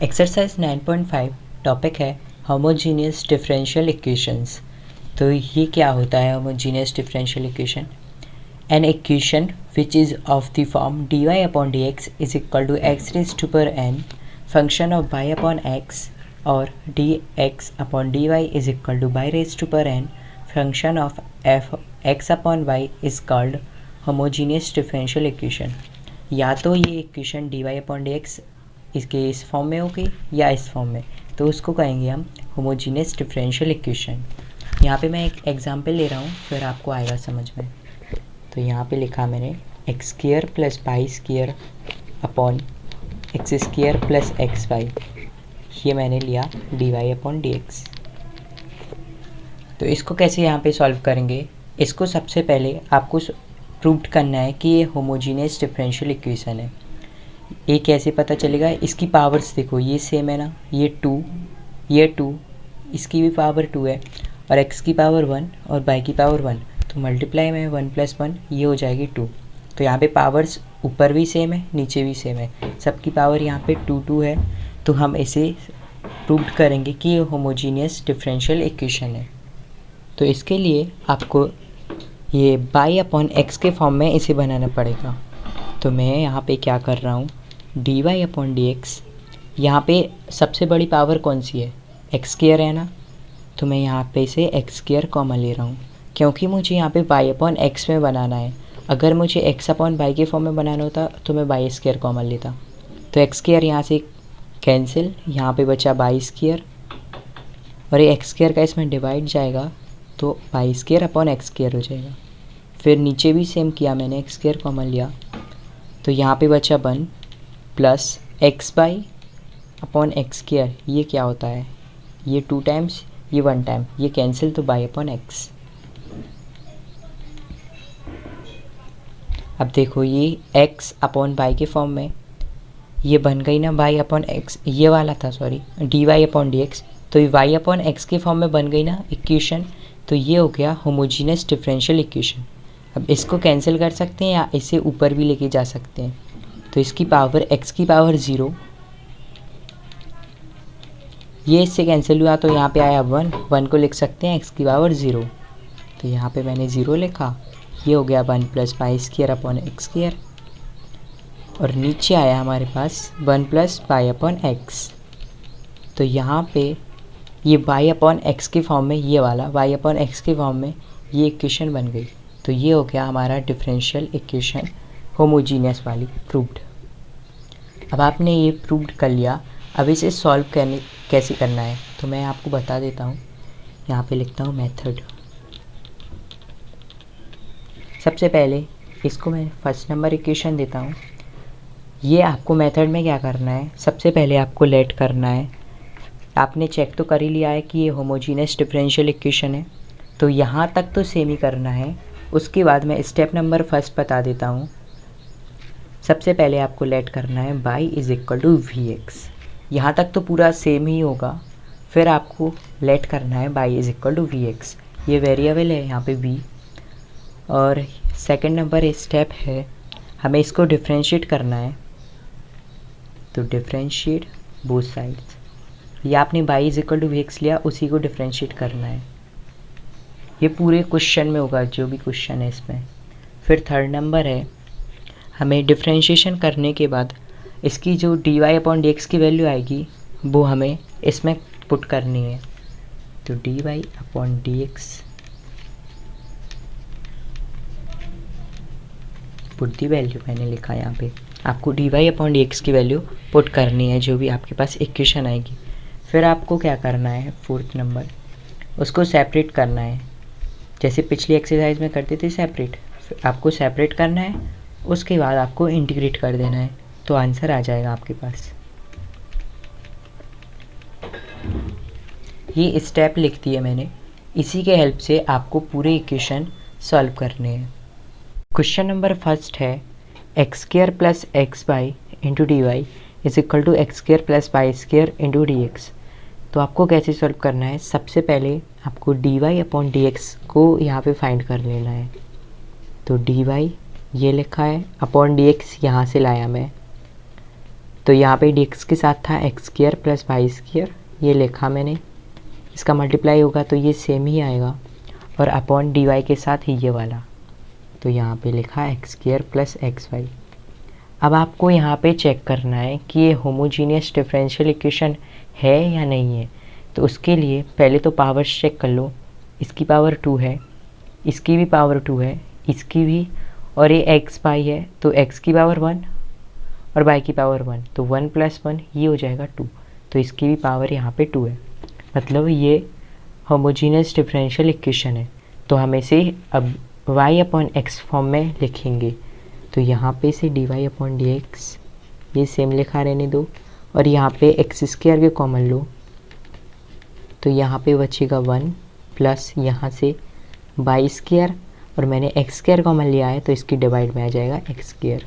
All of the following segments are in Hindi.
एक्सरसाइज 9.5 टॉपिक है होमोजीनियस डिफरेंशियल इक्वेशंस। तो ये क्या होता है homogeneous differential equation? An equation which is of the form dy upon dx is equal to x raise to पर n function of y upon x और dx upon dy is equal to y raise to पर n function of f x upon y is called homogeneous differential equation. या तो ये इक्वेशन dy अपॉन dx इसके इस फॉर्म में होगी या इस फॉर्म में, तो उसको कहेंगे हम होमोजीनियस डिफरेंशियल इक्वेशन। यहाँ पे मैं एक एग्जांपल ले रहा हूँ, फिर आपको आएगा समझ में। तो यहाँ पे लिखा मैंने x square plus y square upon x square plus x y, ये मैंने लिया d y upon d x. तो इसको कैसे यहाँ पे सॉल्व करेंगे? इसको सबसे पहले आपको प्रूव करना है कि ये होमोजीनियस डिफरेंशियल इक्वेशन है। ये कैसे पता चलेगा? इसकी पावर्स देखो, ये सेम है ना, ये 2, ये 2, इसकी भी पावर 2 है और x की पावर 1 और y की पावर 1, तो मल्टीप्लाई में 1 + 1 ये हो जाएगी 2। तो यहाँ पे पावर्स ऊपर भी सेम है नीचे भी सेम है, सबकी पावर यहाँ पे 2 है। तो हम इसे प्रूव करेंगे कि ये होमोजीनियस डिफरेंशियल इक्वेशन है। तो इसके लिए आपको ये y अपॉन x के फॉर्म में इसे बनाना पड़ेगा। तो मैं यहाँ पे क्या कर रहा हूँ, d y upon d x, यहाँ पे सबसे बड़ी पावर कौन सी है? एक्स स्क्वायर है ना, तो मैं यहाँ पे इसे एक्स स्क्वायर कॉमन ले रहा हूँ क्योंकि मुझे यहाँ पे वाई अपॉन एक्स में बनाना है। अगर मुझे एक्स अपॉन वाई के फॉर्म में बनाना होता तो मैं वाई स्क्वायर कॉमन लेता। तो एक्स स्क्वायर यहाँ से कैंसिल, यहाँ पे बचा वाई स्क्वायर और ये एक्स स्क्वायर का इसमें डिवाइड जाएगा तो y square upon x square हो जाएगा। फिर नीचे भी सेम किया मैंने, एक्स स्क्वायर कॉमन लिया तो यहाँ पे बचा 1 plus x y upon x square. ये क्या होता है? ये 2 टाइम्स, ये 1 टाइम, ये कैंसिल तो वाई अपॉन एक्स। अब देखो ये x अपॉन वाई के फॉर्म में ये बन गई ना y अपॉन एक्स, ये वाला था sorry d y upon d x, तो ये y अपॉन एक्स के फॉर्म में बन गई ना इक्वेशन। तो ये हो गया होमोजीनियस डिफरेंशियल इक्वेशन। अब इसको कैंसिल कर सकते हैं या इसे ऊपर भी लेके जा सकते हैं। तो इसकी पावर x की पावर 0, ये इससे कैंसिल हुआ तो यहाँ पे आया 1 को लिख सकते हैं x की पावर 0। तो यहाँ पे मैंने 0 लिखा, ये हो गया 1 + y square upon x square और नीचे आया हमारे पास 1 + वाई अपॉन एक्स। तो यहाँ पे ये y अपॉन एक्स के फॉर्म में, ये वाला y अपॉन एक्स के फॉर्म में ये इक्वेशन बन गई। तो ये हो गया हमारा डिफरेंशियल इक्वेशन होमोजीनियस वाली प्रूव्ड। अब आपने ये प्रूव्ड कर लिया, अब इसे सॉल्व करने कैसे करना है तो मैं आपको बता देता हूँ। यहाँ पे लिखता हूँ मेथड। सबसे पहले इसको मैं फर्स्ट नंबर इक्वेशन देता हूँ। ये आपको मेथड में क्या करना है, सबसे पहले आपको लेट करना है। आपने चेक तो कर ही लिया है कि ये होमोजीनियस डिफरेंशियल इक्वेशन है, तो यहाँ तक तो सेम ही करना है। उसके बाद मैं स्टेप नंबर फर्स्ट बता देता हूँ। सबसे पहले आपको लेट करना है y is equal to v x, यहाँ तक तो पूरा सेम ही होगा। फिर आपको लेट करना है y is equal to v x, ये वेरिएबल है यहाँ पे v। और सेकंड नंबर स्टेप है हमें इसको डिफरेंशिएट करना है। तो डिफरेंशिएट बोथ साइड्स, ये आपने y is equal to v x लिया, उसी को डिफरेंशिएट करना है। ये पूरे क्वेश्चन में होगा जो भी क्वेश्चन है इसमें। फिर थर्ड नंबर है हमें डिफरेंशिएशन करने के बाद इसकी जो d y upon d x की वैल्यू आएगी वो हमें इसमें पुट करनी है। तो d y upon d x put the value मैंने लिखा यहाँ पे, आपको d y upon d x की वैल्यू पुट करनी है जो भी आपके पास इक्वेशन आएगी। फिर आपको क्या करना है, फोर्थ नंबर उसको सेपरेट करना है, जैसे पिछली एक्सरसाइज में करते थे सेपरेट, आपको सेपरेट करना है। उसके बाद आपको इंटीग्रेट कर देना है, तो आंसर आ जाएगा आपके पास। ये स्टेप लिख दिए मैंने, इसी के हेल्प से आपको पूरे इक्वेशन सॉल्व करने हैं। क्वेश्चन नंबर फर्स्ट है x square plus x y into d y is equal to x square plus y square into d x. तो आपको कैसे सॉल्व करना है, सबसे पहले आपको d y upon d x को यहाँ पे फाइंड कर लेना है। तो डी वाई ये लिखा है अपॉन डी एक्स यहाँ से लाया मैं, तो यहाँ पे डी के साथ था x square plus y square, ये लिखा मैंने, इसका मल्टीप्लाई होगा तो ये सेम ही आएगा, और अपॉन डी वाई के साथ ही ये वाला, तो यहाँ पे लिखा x square plus x y. अब आपको यहाँ पे चेक करना है कि ये होमोजीनियस डिफरेंशियल इक्वेशन है या नहीं है। तो उसके लिए पहले तो पावर्स चेक कर लो, इसकी पावर 2 है, इसकी भी पावर 2 है, इसकी भी, और ये एक्स बाई है तो एक्स की पावर 1 और बाई की पावर 1, तो 1 + 1 ये हो जाएगा 2, तो इसकी भी पावर यहाँ पे 2 है, मतलब ये होमोजीनियस डिफरेंशियल इक्वेशन है। तो हम इसे अब y/x फॉर्म में लिखेंगे, तो यहाँ पे से dy/dx ये सेम लिखा रहने दो, और यहाँ पे एक्स स्क्वायर के कॉमन लो, तो यहाँ पे बचेगा 1 प्लस यहाँ से वाई स्क्वायर, और मैंने एक्स स्क्वायर कॉमन लिया है तो इसकी डिवाइड में आ जाएगा एक्स स्क्वायर,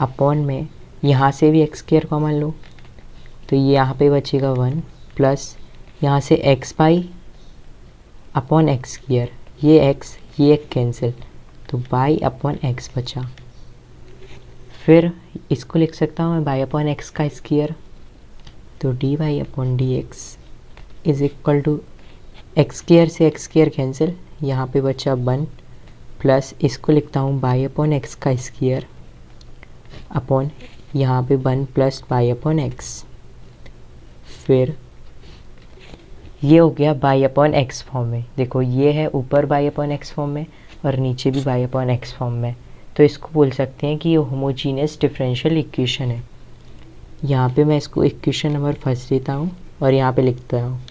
अपॉन में यहाँ से भी एक्स स्क्वायर कॉमन लो, तो ये यहाँ पे बचेगा 1 प्लस यहाँ से x by upon x square, ये एक्स ये एक कैंसिल, तो बाई अपॉन एक्स बचा। फिर इसको लिख सकता हूँ मैं बाई अपॉन एक्स का स्क्वायर, तो dy/dx is equal to x square से एक्स स्क्वायर कैंसिल, यहाँ पे बचा 1 प्लस इसको लिखता हूँ बाई अपॉन एक्स का स्क्वायर अपॉन यहाँ पे 1 प्लस बाई अपॉन एक्स। फिर ये हो गया बाई अपॉन एक्स फॉर्म में, देखो ये है ऊपर बाई अपॉन एक्स फॉर्म में और नीचे भी बाई अपॉन एक्स फॉर्म में, तो इसको बोल सकते हैं कि ये होमोजीनियस डिफरेंशियल इक्वेशन है। यहाँ पे मैं इसको इक्वेशन नंबर फर्स्ट देता हूँ और यहाँ पे लिखता हूँ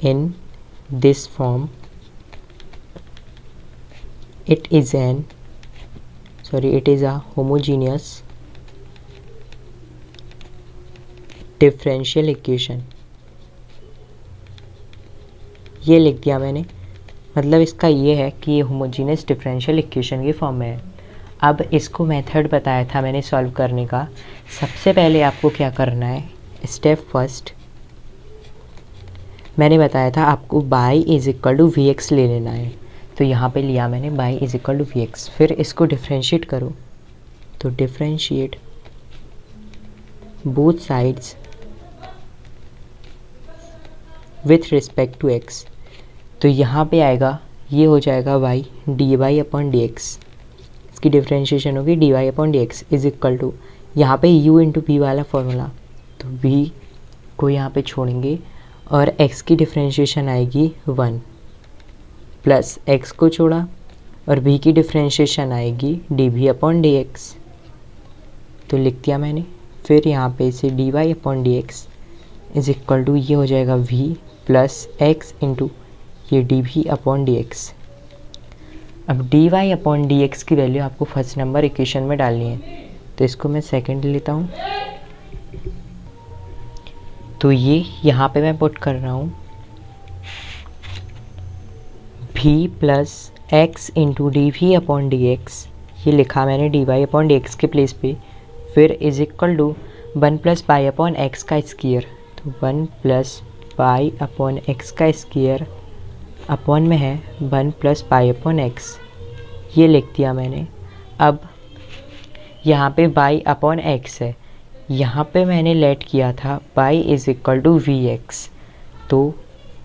इन this form it is a homogeneous differential equation, ये लिख दिया मैंने, मतलब इसका ये है कि ये होमोजीनियस डिफरेंशियल इक्वेशन के फॉर्म में है। अब इसको मेथड बताया था मैंने सॉल्व करने का। सबसे पहले आपको क्या करना है, स्टेप फर्स्ट मैंने बताया था आपको y = vx ले लेना है, तो यहाँ पे लिया मैंने y = vx। फिर इसको डिफ्रेंशिएट करो, तो differentiate both sides with respect to x, तो यहाँ पे आएगा ये हो जाएगा y dy/dx, इसकी डिफ्रेंशिएशन होगी dy/dx इज इक्वल टू यहाँ पे u × v वाला फॉर्मूला, तो v को यहाँ पे छोड़ेंगे और x की डिफ्रेंशिएशन आएगी 1 प्लस x को छोड़ा और v की डिफ्रेंशिएशन आएगी dv/dx, तो लिख दिया मैंने। फिर यहाँ पे से dy/dx इज इक्वल टू ये हो जाएगा v प्लस x इंटू ये dv/dx। अब dy/dx की वैल्यू आपको फर्स्ट नंबर इक्वेशन में डालनी है, तो इसको मैं सेकंड लेता हूँ, तो ये यहाँ पे मैं पुट कर रहा हूँ v plus x into dv/dx, ये लिखा मैंने dy/dx के प्लेस पे। फिर is equal to 1 plus y/x का स्क्वायर, तो 1 प्लस y/x का स्क्वायर अपॉन में है 1 प्लस y/x, ये लिख दिया मैंने। अब यहाँ पे y/x है, यहाँ पे मैंने लेट किया था y = vx, तो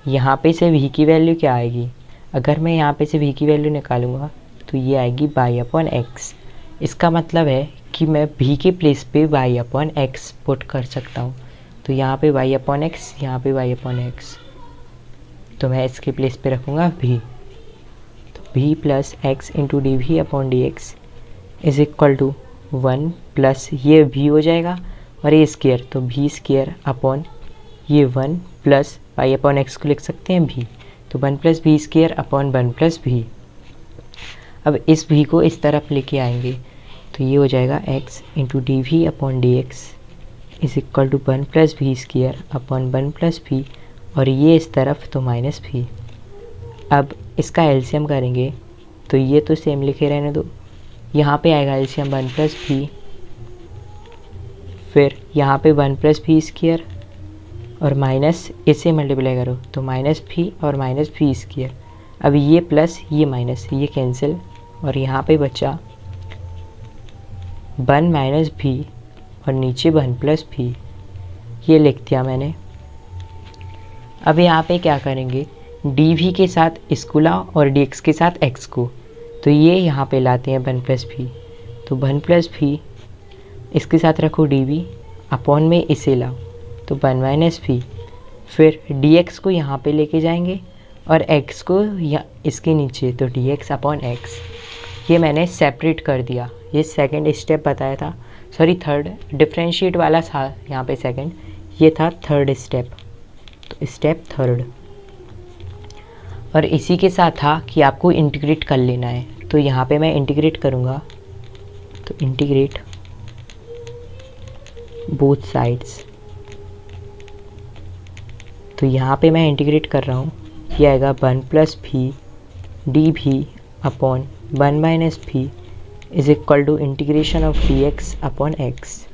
यहाँ पे से v की वैल्यू क्या आएगी, अगर मैं यहाँ पे से v की वैल्यू निकालूंगा तो ये आएगी y/x। इसका मतलब है कि मैं v के प्लेस पे y/x पुट कर सकता हूँ, तो यहाँ पे y/x, यहाँ पे y/x, तो मैं इसके प्लेस पे रखूँगा v, तो v plus x into dv/dx is equal to 1 plus ये v हो जाएगा और ये स्क्वायर, तो v स्क्वायर अपॉन ये 1 प्लस y/x को लिख सकते हैं v, तो 1 plus v square upon 1 plus v। अब इस v को इस तरफ लेके आएंगे, तो ये हो जाएगा x into dv/dx is equal to 1 plus v square upon 1 plus v, और ये इस तरफ तो माइनस v। अब इसका एलसीएम करेंगे, तो ये तो सेम लिखे रहने दो, यहाँ पे आएगा एलसीएम 1 प्लस v, फिर यहाँ पे 1 प्लस v स्क्वायर और माइनस इसे मल्टीप्लाई करो, तो माइनस v और माइनस v स्क्वायर। अब ये प्लस ये माइनस ये कैंसिल, और यहाँ पे बचा 1 माइनस भी और नीचे 1 प्लस भी, ये लिख दिया मैंने। अब यहाँ पे क्या करेंगे, डी वी के साथ इसको लाओ और डी एक्स के साथ एक्स को, तो ये यहाँ पे लाते हैं 1 प्लस भी, तो 1 प्लस भी इसके साथ रखो डी वी, अपॉन में इसे लाओ तो 1 माइनस भी, फिर डी एक्स को यहाँ पे लेके जाएंगे और एक्स को या इसके नीचे, तो डी एक्स अपॉन एक्स। ये मैंने सेपरेट कर दिया, ये सेकंड स्टेप बताया था, सॉरी थर्ड, डिफरेंशिएट वाला था यहाँ पे सेकंड, ये था थर्ड स्टेप, तो स्टेप थर्ड। और इसी के साथ था कि आपको इंटीग्रेट कर लेना है, तो यहाँ पे मैं इंटीग्रेट करूँगा, तो इंटीग्रेट बोथ साइड्स, तो यहाँ पे मैं इंटीग्रेट कर रहा हूँ, ये आएगा 1 plus v d v upon 1 minus v is equal to integration of d x upon x.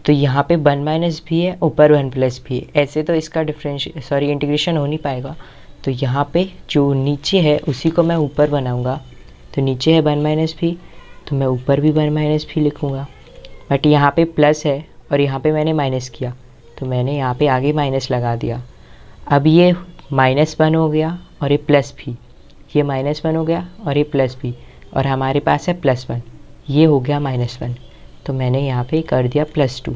तो यहाँ पे 1 माइनस भी है, ऊपर 1 प्लस भी है, ऐसे तो इसका इंटीग्रेशन हो नहीं पाएगा, तो यहाँ पे जो नीचे है उसी को मैं ऊपर बनाऊँगा, तो नीचे है 1 माइनस भी, तो मैं ऊपर भी 1 माइनस भी लिखूँगा, बट यहाँ पे प्लस है और यहाँ पे मैंने माइनस किया, तो मैंने यहाँ पे आगे माइनस लगा दिया। अब ये -1 हो गया और ये प्लस भी, ये -1 हो गया और ये प्लस भी, और हमारे पास है +1, ये हो गया -1, तो मैंने यहाँ पे कर दिया +2,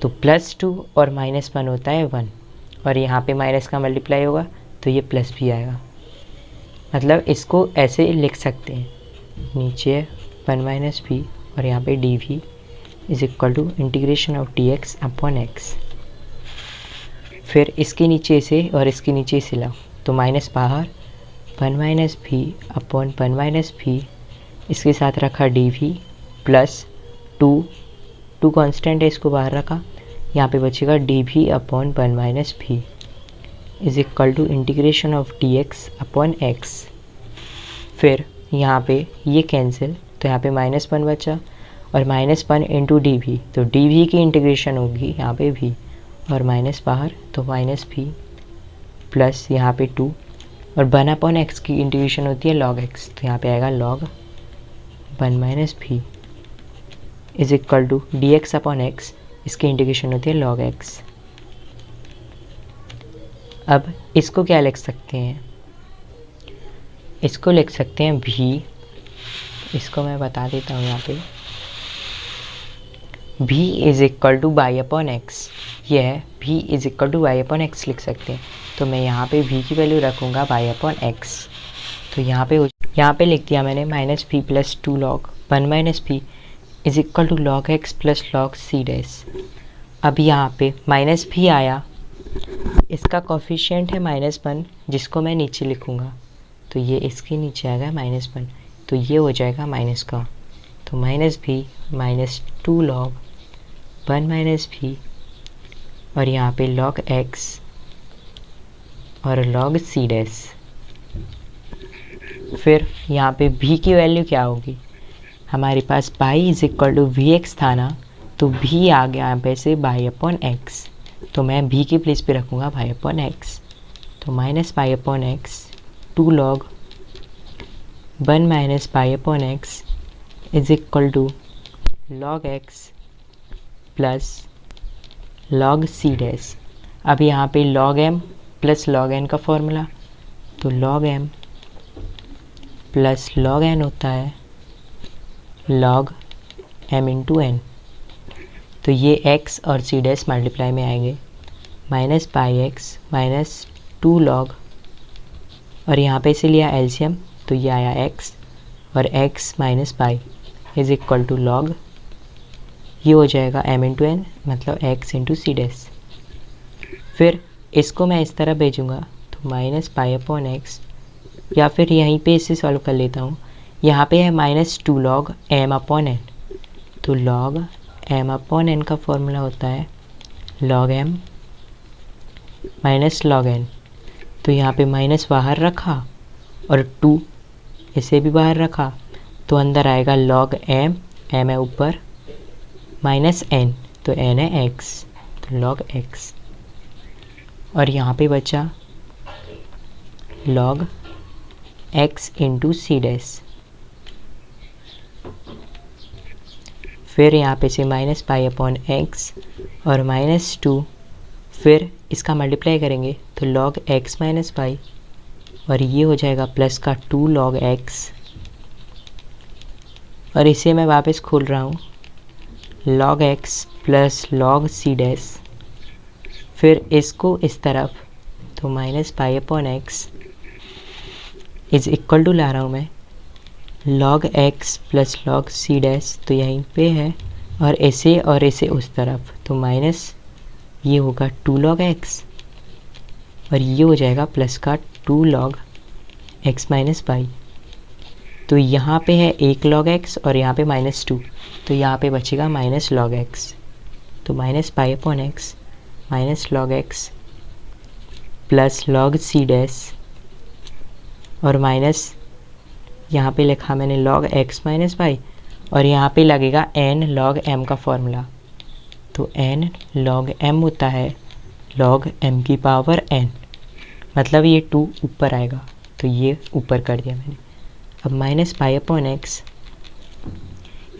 तो +2 और -1 होता है 1, और यहाँ पे माइनस का मल्टीप्लाई होगा तो ये प्लस भी आएगा। मतलब इसको ऐसे लिख सकते हैं, नीचे 1 माइनस भी और यहाँ पे d v is equal to integration of d x upon x. फिर इसके नीचे से और इसके नीचे से लाओ, तो माइनस बाहर, 1 माइनस भी अपॉन 1 माइनस भी, इसके साथ रखा डी वी प्लस 2 कांस्टेंट है, इसको बाहर रखा, यहाँ पे बचेगा d v upon 1 minus v is equal to integration of d x upon x. फिर यहाँ पे ये कैंसिल, तो यहाँ पे -1 बचा और -1 इंटू डी वी, तो डी वी की इंटीग्रेशन होगी यहाँ पे भी, और माइनस बाहर तो माइनस भी प्लस यहाँ पे 2, और 1 अपॉन एक्स की इंटीग्रेशन होती है लॉग एक्स, तो यहाँ पे आएगा log 1 minus v is equal to d x upon x, इसकी इंटीग्रेशन होती है लॉग एक्स। अब इसको क्या लिख सकते हैं, इसको लिख सकते हैं भी, इसको मैं बता देता हूँ यहाँ पे, v is equal to y upon x, ये है v is equal to y upon x लिख सकते हैं, तो मैं यहाँ पे भी की वैल्यू रखूँगा वाई अपॉन एक्स, तो यहाँ पे लिख दिया मैंने -v plus 2 log 1 minus v is equal to log x plus log c dash. अब यहाँ पे माइनस भी आया, इसका कोफिशिएंट है -1, जिसको मैं नीचे लिखूँगा, तो ये इसके नीचे आएगा -1, तो ये हो जाएगा माइनस का, तो -भी -2 लॉग 1 माइनस भी, और यहाँ पे लॉग एक्स और लॉग सी डैश। फिर यहाँ पे भी की वैल्यू क्या होगी, हमारे पास y is equal to v x था ना, तो भी आ गया यहाँ पे से बाई अपॉन एक्स, तो मैं भी की प्लेस पे रखूँगा बाई अपॉन एक्स, तो minus y upon x 2 log 1 minus y upon x is equal to log x plus log c dash. अब यहाँ पे log m plus log n का फॉर्मूला, तो log m plus log n होता है लॉग एम इंटू एन, तो ये x और सी डैश मल्टीप्लाई में आएंगे, minus by x minus 2 log, और यहाँ पे से लिया एलसीएम, तो ये आया x और x minus y is equal to log, ये हो जाएगा m इंटू एन, मतलब x इंटू सी डैश। फिर इसको मैं इस तरह भेजूँगा, तो माइनस पाई अपॉन एक्स, या फिर यहीं पे इसे सॉल्व कर लेता हूँ, यहाँ पे है -2 लॉग m अपॉन एन, तो लॉग m अपॉन एन का फॉर्मूला होता है log m minus log n, तो यहाँ पे माइनस बाहर रखा और 2 इसे भी बाहर रखा, तो अंदर आएगा लॉग m, m है ऊपर, माइनस n, तो n है x, तो लॉग x, और यहाँ पे बचा log x into c dash. फिर यहाँ पे से माइनस पाई अपॉन एक्स और -2, फिर इसका मल्टीप्लाई करेंगे तो log x माइनस पाई और ये हो जाएगा प्लस का 2 log x, और इसे मैं वापस खोल रहा हूँ log x plus log c dash, फिर इसको इस तरफ तो minus y upon x is equal to ला रहा हूँ मैं log x plus log c dash, तो यहीं पे है, और इसे उस तरफ तो माइनस ये होगा 2 log x और ये हो जाएगा प्लस का 2 log x माइनस पाई। तो यहाँ पे है 1 log x और यहाँ पे -2, तो यहाँ पे बचेगा माइनस log x, तो minus y upon x minus log x plus log c dash और माइनस यहाँ पे लिखा मैंने log x माइनस पाई, और यहाँ पे लगेगा n log m का फॉर्मूला, तो n log m होता है log m की पावर n, मतलब ये 2 ऊपर आएगा, तो ये ऊपर कर दिया मैंने। अब माइनस पाई अपॉन एक्स,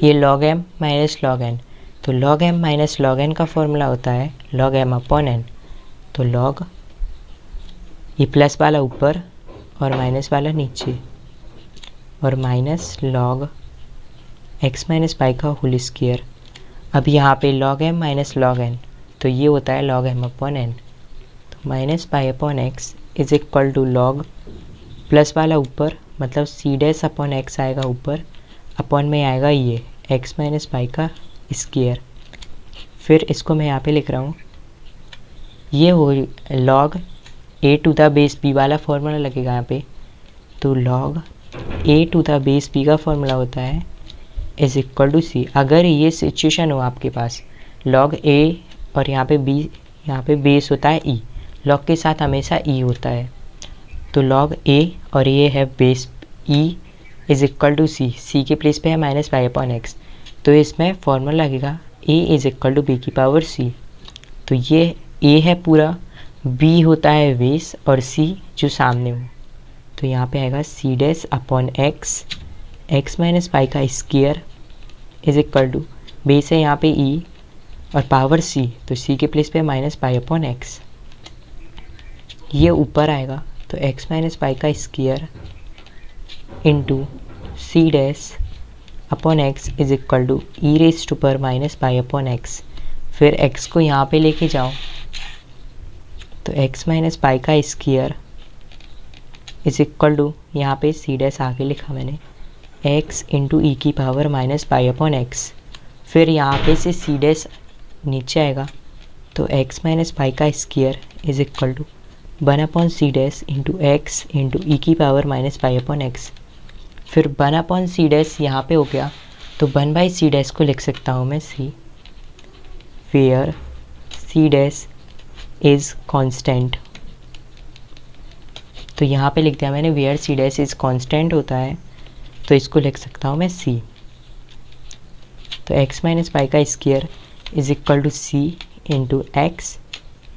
ये log m minus log n, तो log m minus log n का फॉर्मूला होता है log m अपॉन n, तो log ये प्लस वाला ऊपर और माइनस वाला नीचे, और minus log x minus y का होल स्क्वायर। अब यहाँ पे log m minus log n, तो ये होता है log m अपॉन n, तो minus y upon x is equal to log plus वाला ऊपर मतलब c डैश अपॉन एक्स आएगा ऊपर, अपॉन में आएगा ये x माइनस पाई का स्क्वायर, फिर इसको मैं यहाँ पे लिख रहा हूँ, ये हो log a to the base b वाला फॉर्मूला लगेगा यहाँ पे, तो log a to the base b का फॉर्मूला होता है इज इक्वल टू c। अगर ये सिचुएशन हो आपके पास log a और यहाँ पे b, यहाँ पे बेस होता है e, log के साथ हमेशा e होता है, तो log a और ये है base e is equal to c के प्लेस पे है माइनस पाई अपॉन एक्स, तो इसमें फॉर्मूला लगेगा a is equal to b की पावर c, तो ये a है पूरा, b होता है बेस और c जो सामने हो, तो यहाँ पे आएगा c dash upon x minus y का square is equal to base है यहाँ पे e और पावर c, तो c के प्लेस पे माइनस पाई अपॉन एक्स, ये ऊपर आएगा तो x माइनस पाई का square into c dash upon x is equal to e raise to पर माइनस पाई अपॉन एक्स, फिर x को यहाँ पे लेके जाओ तो x माइनस पाई का स्क्वायर इज इक्वल टू यहाँ पे c डैश आगे लिखा मैंने x इंटू ई की power minus y upon x, फिर यहाँ पे से c डैश नीचे आएगा तो x माइनस पाई का square is equal to 1 upon c dash into x into e की power minus y upon x, फिर 1 अपॉन c डैश यहाँ पे हो गया, तो 1 बाई c डैश को लिख सकता हूँ मैं c, where c dash is constant, तो यहाँ पे लिख दिया मैंने where c dash is constant होता है, तो इसको लिख सकता हूँ मैं c, तो x माइनस पाई का square is equal to c into x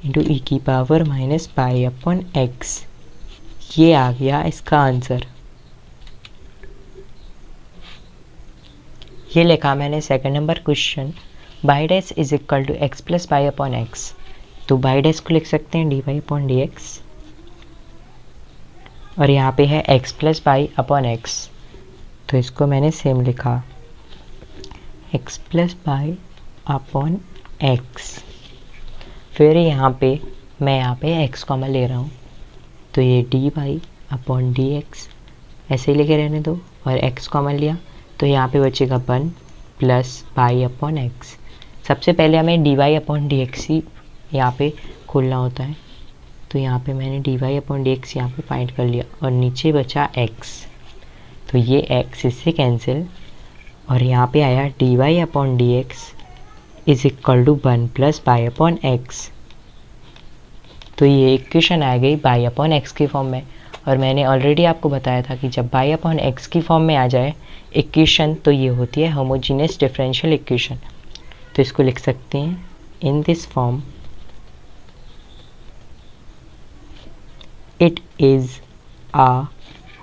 into e की power minus y upon x, ये आ गया इसका आंसर। ये लिखा मैंने second number question, y dash is equal to x plus y upon x, तो बाई डैश को लिख सकते हैं d y upon d x, और यहाँ पे है x plus y upon x, तो इसको मैंने सेम लिखा x plus y upon x, फिर यहाँ पे मैं यहाँ पे x कॉमन ले रहा हूँ, तो ये d y upon d x ऐसे ही लेके रहने दो, और x कॉमन लिया तो यहाँ पे बचेगा 1 प्लस पाई अपॉन एक्स। सबसे पहले हमें d y upon d x ही यहाँ पे खोलना होता है, तो यहाँ पे मैंने d y upon d x यहाँ पर फाइंड कर लिया, और नीचे बचा x, तो ये x इससे कैंसिल, और यहाँ पे आया d y upon d x is equal to 1 plus y upon x, तो ये इक्वेशन आ गई बाई अपॉन एक्स की फॉर्म में, और मैंने ऑलरेडी आपको बताया था कि जब बाई अपॉन एक्स की फॉर्म में आ जाए इक्वेशन तो ये होती है होमोजीनियस डिफरेंशियल इक्वेशन, तो इसको लिख सकते हैं in this form it is a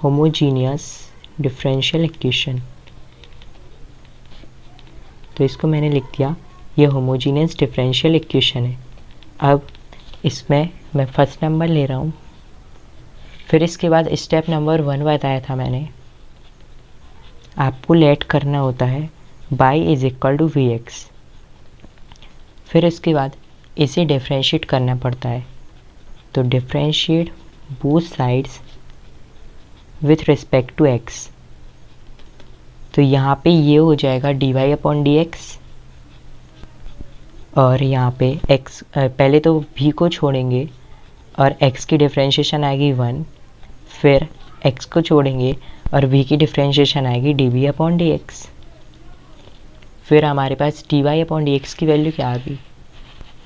homogeneous differential equation, तो इसको मैंने लिख दिया ये होमोजीनियस डिफरेंशियल इक्वेशन है। अब इसमें मैं फर्स्ट नंबर ले रहा हूँ। फिर इसके बाद स्टेप नंबर 1 बताया था मैंने, आपको लेट करना होता है y is equal to v x. फिर इसके बाद इसे डिफ्रेंशिएट करना पड़ता है, तो differentiate both sides with respect to x। तो यहाँ पे ये हो जाएगा dy अपॉन डी एक्स, और यहाँ पे x पहले तो v को छोड़ेंगे और x की डिफ्रेंशिएशन आएगी 1, फिर x को छोड़ेंगे और v की डिफ्रेंशिएशन आएगी dv अपॉन डी एक्स। फिर हमारे पास dy अपॉन डी एक्स की वैल्यू क्या आ गई,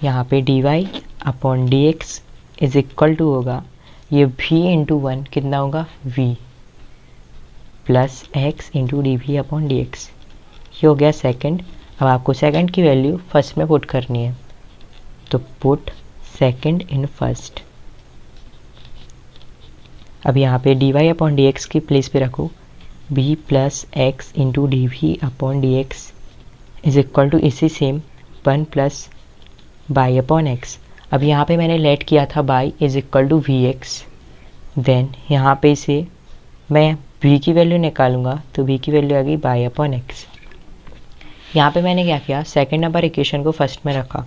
यहाँ पे dy upon d x is equal to होगा ये v इंटू 1 कितना होगा v plus x into d v upon d x. ये हो गया सेकंड। अब आपको सेकंड की वैल्यू फर्स्ट में पुट करनी है, तो पुट सेकंड इन फर्स्ट। अब यहाँ पे dy अपॉन डी एक्स की प्लेस पे रखो v plus x into d v upon d x is equal to इसी same 1 plus y upon x. अब यहाँ पे मैंने लेट किया था y is equal to v x, then यहाँ पे से मैं v की वैल्यू निकालूंगा, तो v की वैल्यू आ गई बाई अपॉन एक्स। यहाँ पे मैंने क्या किया, सेकंड नंबर इक्वेशन को फर्स्ट में रखा,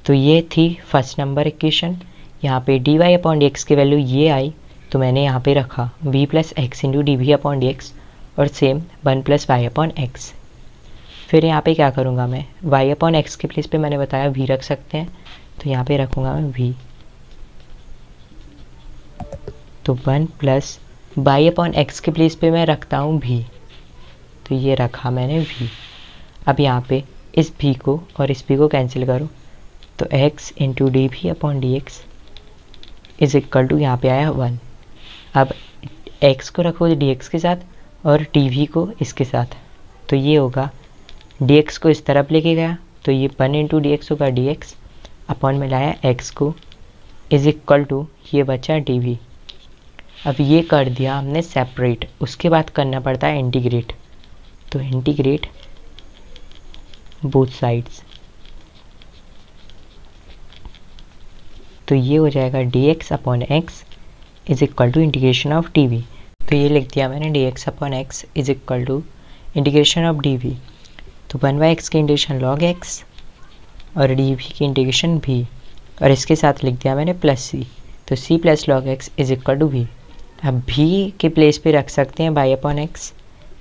तो ये थी फर्स्ट नंबर इक्वेशन। यहाँ पे dy अपॉन डी एक्स की वैल्यू ये आई, तो मैंने यहाँ पे रखा v plus x into d v upon d x और same 1 plus y upon x. फिर यहाँ पे क्या करूँगा मैं, y अपॉन एक्स के प्लेस पे मैंने बताया v रख सकते हैं, तो यहाँ पे रखूँगा मैं v, तो 1 प्लस y अपॉन एक्स के प्लेस पे मैं रखता हूँ v, तो ये रखा मैंने v। अब यहाँ पे इस v को और इस v को कैंसिल करो, तो x into d v upon d x is equal to यहाँ पे आया 1। अब x को रखो dx के साथ और dv को इसके साथ, तो ये होगा dx को इस तरफ लेके गया, तो ये 1 इंटू डी एक्स होगा dx अपॉन में लाया x को इज इक्वल टू ये बचा dv। अब ये कर दिया हमने सेपरेट, उसके बाद करना पड़ता है इंटीग्रेट, तो इंटीग्रेट बोथ साइड्स, तो ये हो जाएगा dx upon x is equal to integration of dv। तो ये लिख दिया मैंने dx upon x is equal to integration of dv, तो 1/x की इंटीग्रेशन log x और dv की इंटीग्रेशन v, और इसके साथ लिख दिया मैंने प्लस c, तो c plus log x is equal to v। अब v के प्लेस पे रख सकते हैं y अपॉन एक्स,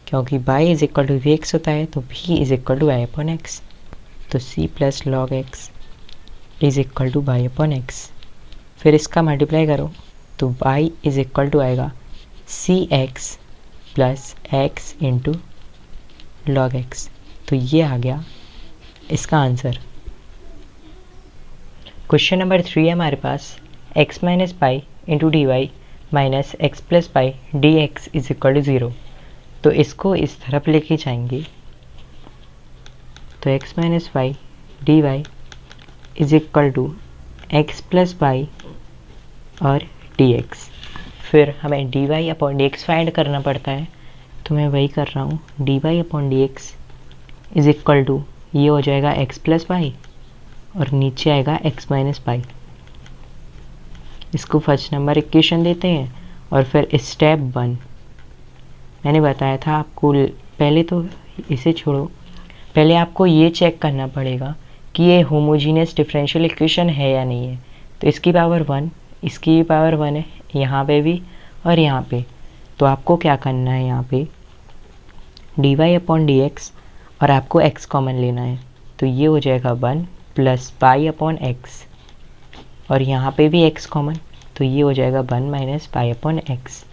क्योंकि y is equal to v x होता है, तो v is equal to y upon x, तो c plus log x is equal to y upon x. फिर इसका मल्टीप्लाई करो, तो y इज इक्वल टू आएगा c x plus x into log x, तो ये आ गया इसका आंसर। क्वेश्चन नंबर 3 है हमारे पास, x minus y into d y minus x plus y d x is equal to 0। तो इसको इस तरफ लेके जाएंगे, तो x minus y d y is equal to x plus y और डी एक्स। फिर हमें d y upon d x find करना पड़ता है, तो मैं वही कर रहा हूँ, d y upon d x is equal to ये हो जाएगा एक्स प्लस पाई और नीचे आएगा एक्स माइनस पाई। इसको फर्स्ट नंबर इक्वेशन देते हैं और फिर स्टेप 1 मैंने बताया था आपको, पहले तो इसे छोड़ो, पहले आपको ये चेक करना पड़ेगा कि ये होमोजीनियस डिफरेंशियल इक्वेशन है या नहीं है। तो इसकी पावर 1, इसकी पावर 1 है, यहाँ पे भी और यहाँ पे, तो आपको क्या करना है, यहाँ पे d y upon d x और आपको x कॉमन लेना है, तो ये हो जाएगा 1 प्लस पाई अपॉन एक्स और यहाँ पे भी x कॉमन, तो ये हो जाएगा 1 माइनस पाई अपॉन एक्स।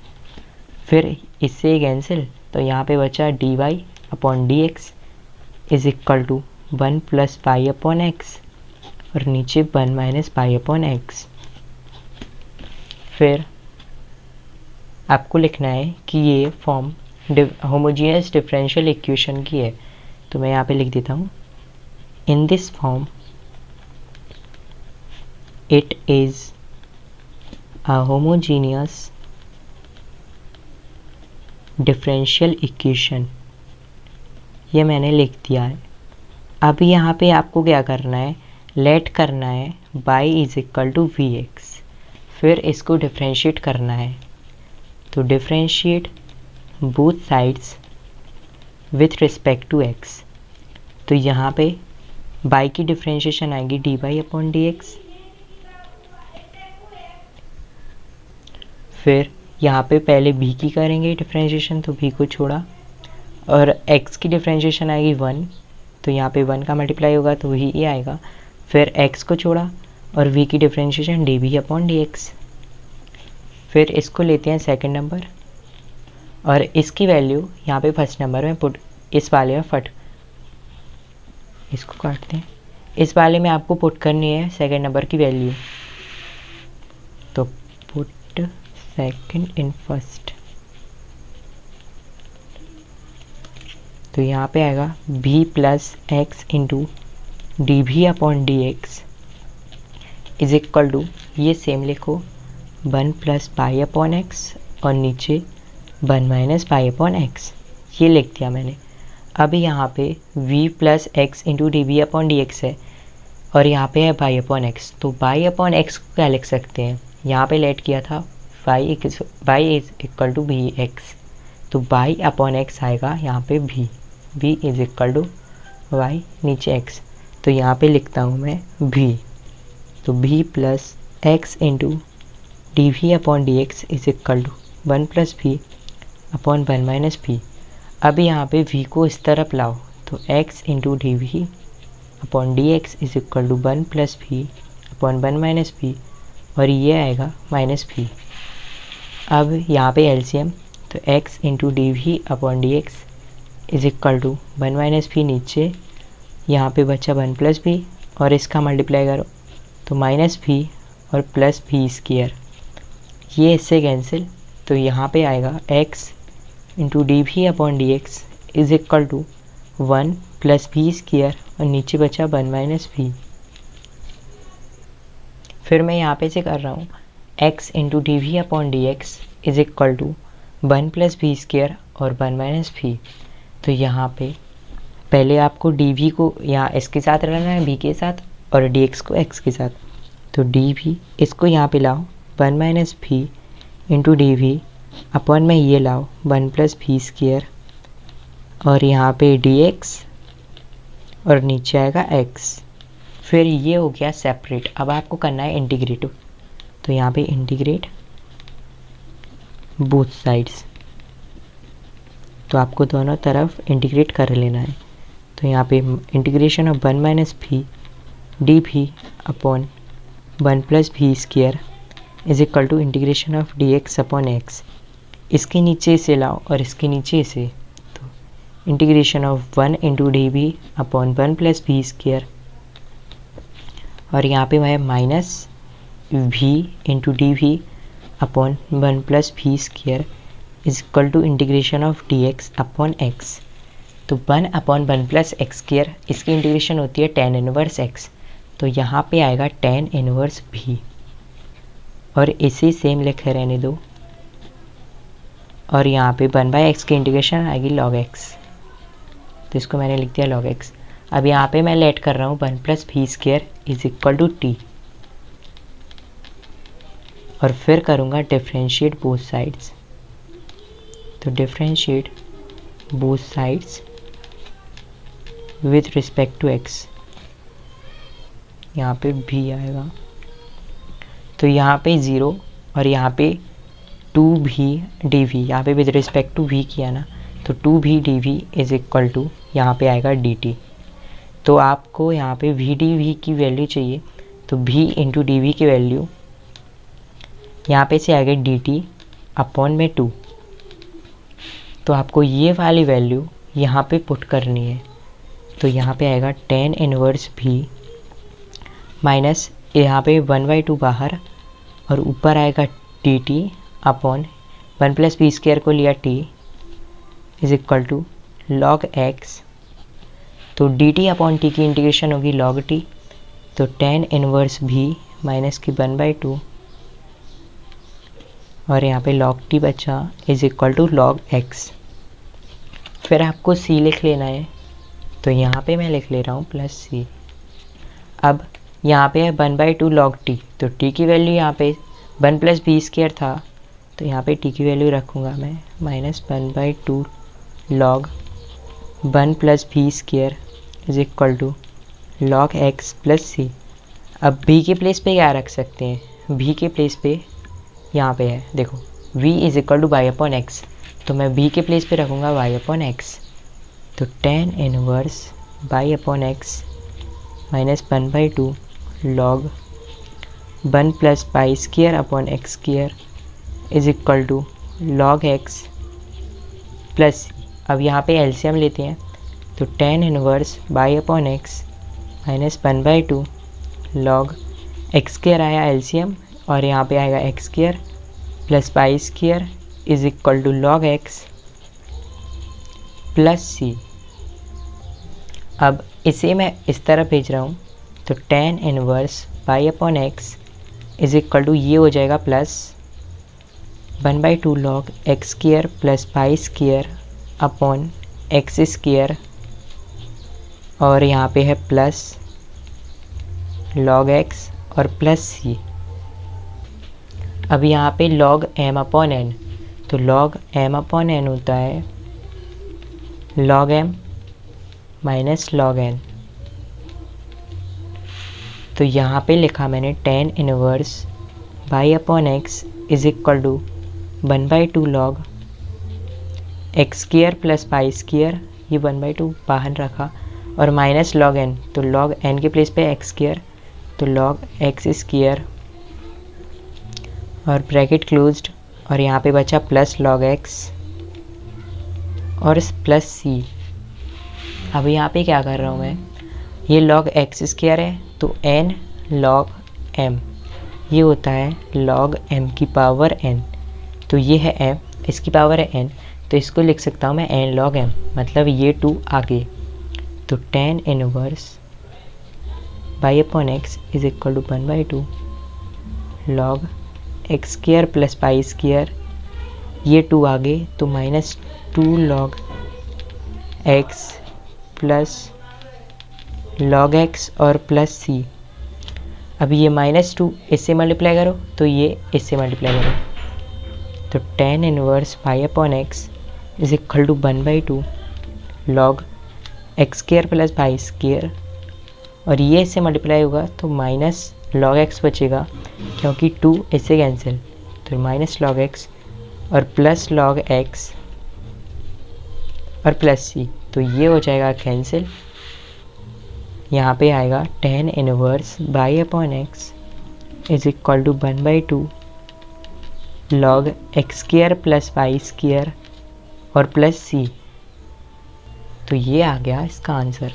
फिर इससे कैंसिल, तो यहाँ पे बचा d y upon d x is equal to 1 plus y upon x और नीचे 1 माइनस पाई अपॉन एक्स। फिर आपको लिखना है कि ये फॉर्म होमोजीनियस डिफरेंशियल इक्वेशन की है, तो मैं यहाँ पे लिख देता हूँ, इन this form it is a homogeneous differential equation. ये मैंने लिख दिया है। अब यहाँ पे आपको क्या करना है, लेट करना है y is equal to v x, फिर इसको डिफ्रेंशिएट करना है। तो differentiate both sides with respect to x। तो यहाँ पे y की डिफ्रेंशिएशन आएगी d y upon d x, फिर यहाँ पे पहले b की करेंगे डिफ्रेंशिएशन, तो b को छोड़ा, और x की डिफ्रेंशिएशन आएगी 1, तो यहाँ पे 1 का मल्टीप्लाई होगा तो वही ये आएगा, फिर x को छोड़ा और v की differentiation d v upon d x. फिर इसको लेते हैं सेकंड नंबर और इसकी वैल्यू यहाँ पे फर्स्ट नंबर में पुट, इस वाले में फट, इसको काटते हैं, इस वाले में आपको पुट करनी है सेकंड नंबर की वैल्यू। तो पुट सेकंड इन फर्स्ट, तो यहाँ पे आएगा v plus x into d v upon d x is equal to, ये सेम लिखो 1 प्लस पाई अपॉन एक्स और नीचे 1 माइनस पाई अपॉन एक्स, ये लिख दिया मैंने। अब यहाँ पे v plus x into d v upon d x है और यहाँ पे है बाई अपॉन एक्स, तो बाई अपॉन एक्स को क्या लिख सकते हैं, यहाँ पे लेट किया था y is equal to v x, तो बाई अपॉन एक्स आएगा यहाँ पे v is equal to y नीचे x, तो यहाँ पे लिखता हूँ मैं v, तो v plus x into d v upon d x is equal to 1 plus v upon 1 minus v. अब यहाँ पे v को इस तरफ लाओ, तो x into d v upon d x is equal to 1 plus v upon 1 minus v, और ये आएगा माइनस वी। अब यहाँ पे एलसीएम, तो x into d v upon d x is equal to 1 minus v, नीचे यहाँ पे बचा 1 प्लस वी और इसका मल्टीप्लाई करो तो माइनस वी और प्लस वी स्क्वायर, ये इससे कैंसिल, तो यहाँ पे आएगा x into d v upon d x is equal to 1 plus v square और नीचे बचा 1 माइनस वी। फिर मैं यहाँ पे से कर रहा हूँ x into d v upon d x is equal to 1 plus v square और 1 माइनस वी। तो यहाँ पे पहले आपको डी वी को यहाँ इसके साथ रहना है v के साथ और डी एक्स को x के साथ, तो डी वी इसको यहाँ पे लाओ 1 minus v into d v upon में ये लाओ 1 प्लस वी स्क्वायर और यहाँ पे डी एक्स और नीचे आएगा x। फिर ये हो गया सेपरेट, अब आपको करना है इंटीग्रेटिव, तो यहाँ पे इंटीग्रेट बोथ साइड्स, तो आपको दोनों तरफ इंटीग्रेट कर लेना है। तो यहाँ पे integration of 1 minus v d v upon 1 plus v square is equal to integration of d x upon x, इसके नीचे इसे लाओ और इसके नीचे इसे, तो integration of 1 into d v upon 1 plus v square और यहाँ पे है minus v into d v upon 1 plus v square is equal to integration of d x upon x. तो 1 अपॉन 1 प्लस एक्स स्क्वायर, इसकी इंटीग्रेशन होती है tan इनवर्स x, तो यहाँ पे आएगा tan इनवर्स v और इसी सेम लिखे रहने दो, और यहाँ पे 1/x की इंटीग्रेशन आएगी log x, तो इसको मैंने लिख दिया log x। अब यहाँ पे मैं लेट कर रहा हूँ 1 plus v square is equal to t, और फिर करूँगा डिफ्रेंशिएट बोथ साइड्स, तो differentiate both sides with respect to x, यहाँ पे v आएगा, तो यहाँ पे 0 और यहाँ पे 2v dv, यहाँ पे विद रिस्पेक्ट टू v किया ना, तो 2v dv is equal to यहाँ पे आएगा dt। तो आपको यहाँ पे v dv की वैल्यू चाहिए, तो v इंटू डी वी की वैल्यू यहाँ पे से आएगा dt अपॉन में 2, तो आपको ये वाली वैल्यू यहाँ पे पुट करनी है, तो यहाँ पे आएगा tan इनवर्स v माइनस यहाँ पे 1/2 बाहर और ऊपर आएगा dt upon 1 plus v square को लिया t is equal to log x, तो dt अपॉन t की इंटीग्रेशन होगी log t, तो tan इनवर्स v माइनस की 1/2 और यहाँ पे log t बचा is equal to log x। फिर आपको c लिख लेना है, तो यहाँ पे मैं लिख ले रहा हूँ प्लस सी। अब यहाँ पे है 1/2 log t, तो t की वैल्यू यहाँ पे 1 प्लस बी स्क्वायर था, तो यहाँ पे t की वैल्यू रखूँगा मैं -1/2 log 1 plus v square is equal to log x plus c. अब b के प्लेस पे क्या रख सकते हैं, b के प्लेस पे यहाँ पे है देखो v is equal to y upon x, तो मैं b के प्लेस पे रखूँगा y अपॉन एक्स, तो tan inverse y upon x -1/2 log 1 plus pi square upon x square is equal to log x plus, अब यहाँ पे एलसीएम लेते हैं, तो tan inverse y upon x -1/2 log x square आया एलसीएम, और यहाँ पे आएगा x square plus pi square is equal to log x plus c. अब इसे मैं इस तरह भेज रहा हूँ, तो tan inverse y upon x is equal to ये हो जाएगा plus 1/2 log x square plus पाई स्क्वायर अपॉन एक्स स्क्वायर, और यहाँ पे है प्लस log x और प्लस सी। अब यहाँ पे log m अपॉन n, तो log m अपॉन n होता है log m minus log n, तो यहाँ पे लिखा मैंने tan inverse y upon x is equal to 1/2 log x square plus pi square, ये 1/2 बाहर रखा, और माइनस log n, तो log n के प्लेस पे एक्स स्क्वायर, तो log एक्स स्क्वायर और ब्रैकेट क्लोज्ड, और यहाँ पे बचा प्लस log x और प्लस सी। अब यहाँ पे क्या कर रहा हूँ मैं, ये log एक्स स्क्वायर है, तो n log m, ये होता है log m की पावर n, तो ये है m, इसकी पावर है n, तो इसको लिख सकता हूँ मैं n log m, मतलब ये 2 आगे, तो tan inverse y upon x is equal to 1/2 log x square plus pi square, ये 2 आगे, तो -2 log x plus log x और प्लस c। अब ये -2 इससे मल्टीप्लाई करो, तो ये इससे मल्टीप्लाई करो, तो tan inverse y upon x is equal to 1/2 log x square plus pi square, और ये इससे मल्टीप्लाई होगा तो माइनस log x बचेगा, क्योंकि 2 इससे कैंसिल, तो माइनस log x और प्लस log x और प्लस c, तो ये हो जाएगा कैंसिल। यहाँ पे आएगा tan inverse y upon x is equal to 1/2 log x square plus pi square और प्लस c, तो ये आ गया इसका आंसर।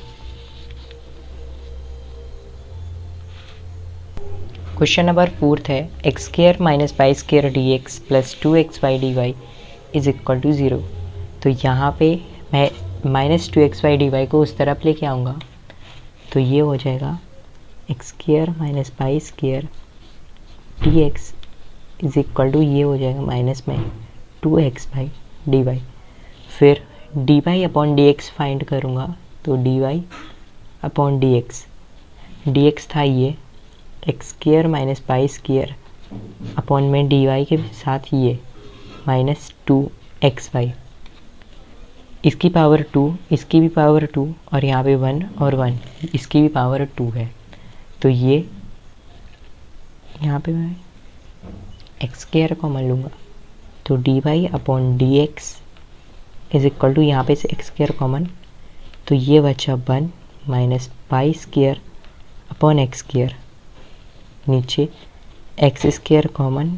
क्वेश्चन नंबर 4 है x square minus y square d x plus 2xy dy is equal to 0। तो यहाँ पे मैं -2xy dy को उस तरफ लेके आऊँगा, तो ये हो जाएगा x square minus y square d x is equal to, ये हो जाएगा माइनस में 2x/dy। फिर dy अपॉन dx फाइंड करूँगा, तो dy अपॉन dx था ये x square minus y square upon में डी वाई के साथ ये -2xy, इसकी पावर 2, इसकी भी पावर 2, और यहाँ पे 1 और 1, इसकी भी पावर 2 है, तो ये यहाँ पे मैं एक्स स्क्वायर कॉमन लूँगा, तो d y upon d x is equal to, यहाँ पे से एक्स स्क्वायर कॉमन, तो ये बचा 1 minus y square upon x square, नीचे एक्स स्क्वायर कॉमन,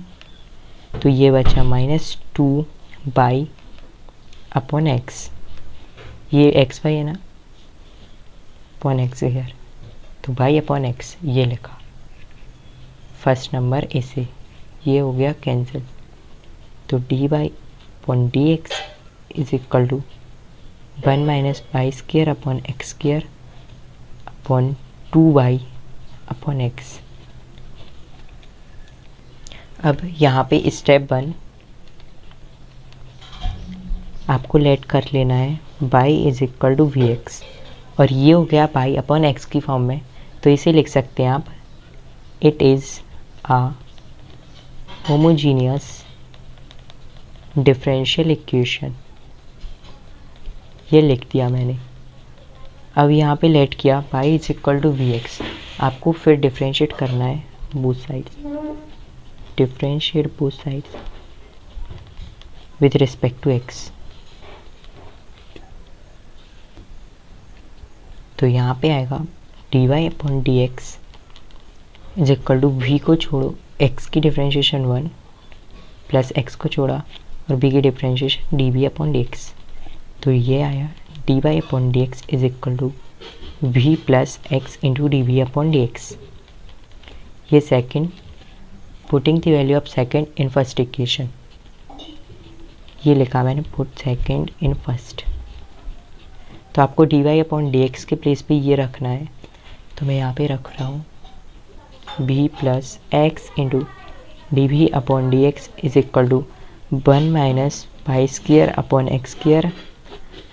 तो ये बचा -2 बाई अपॉन एक्स, ये एक्स वाई है ना, अपॉन एक्स स्क्वायर, तो बाई अपॉन एक्स ये लिखा फर्स्ट नंबर ऐसे, ये हो गया कैंसिल, तो d y upon d x is equal to 1 minus y square upon x square upon 2 y upon x. अब यहाँ पे स्टेप 1 आपको लेट कर लेना है y is equal to v x, और ये हो गया पाई अपॉन एक्स की फॉर्म में, तो इसे लिख सकते हैं आप, it is a homogeneous differential equation. ये लिख दिया मैंने। अब यहाँ पे लेट किया y is equal to v x. आपको फिर डिफ्रेंशिएट करना है both sides, differentiate both sides with respect to x. तो यहाँ पे आएगा d y upon d x is equal to we को छोड़ो, एक्स की डिफ्रेंशिएशन 1 प्लस एक्स को छोड़ा और बी की differentiation d v upon d x. तो ये आया d y upon d x is equal to v plus x into d v upon d x. ये second, putting the value of second in first equation, ये लिखा मैंने पुट सेकेंड इन फर्स्ट। तो आपको d y upon d x के प्लेस पे ये रखना है, तो मैं यहाँ पे रख रहा हूँ v plus x into d v upon d x is equal to 1 minus y square upon x square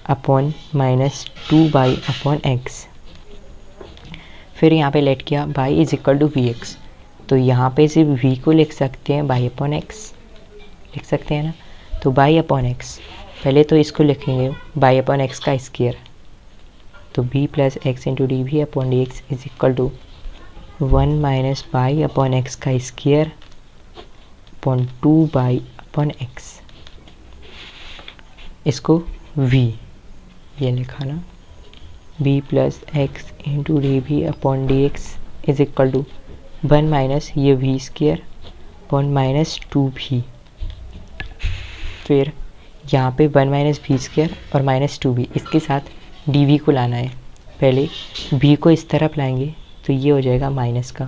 upon minus 2 y upon x. फिर यहाँ पे लेट किया y is equal to v x, तो यहाँ पे सिर्फ वी को लिख सकते हैं बाई अपॉन एक्स, लिख सकते हैं ना। तो बाई अपॉन एक्स, पहले तो इसको लिखेंगे बाई अपॉन एक्स का स्क्वेयर, तो v plus x into d v upon d x is equal to 1 minus y upon x का square upon 2 y upon x. इसको v ये लिखा ना, b plus x into d v upon d x is equal to 1 minus ये v square upon minus 2v। फिर यहाँ पे 1 माइनस वी स्क्वेयर और माइनस 2v, इसके साथ dv को लाना है। पहले v को इस तरफ लाएंगे तो ये हो जाएगा माइनस का,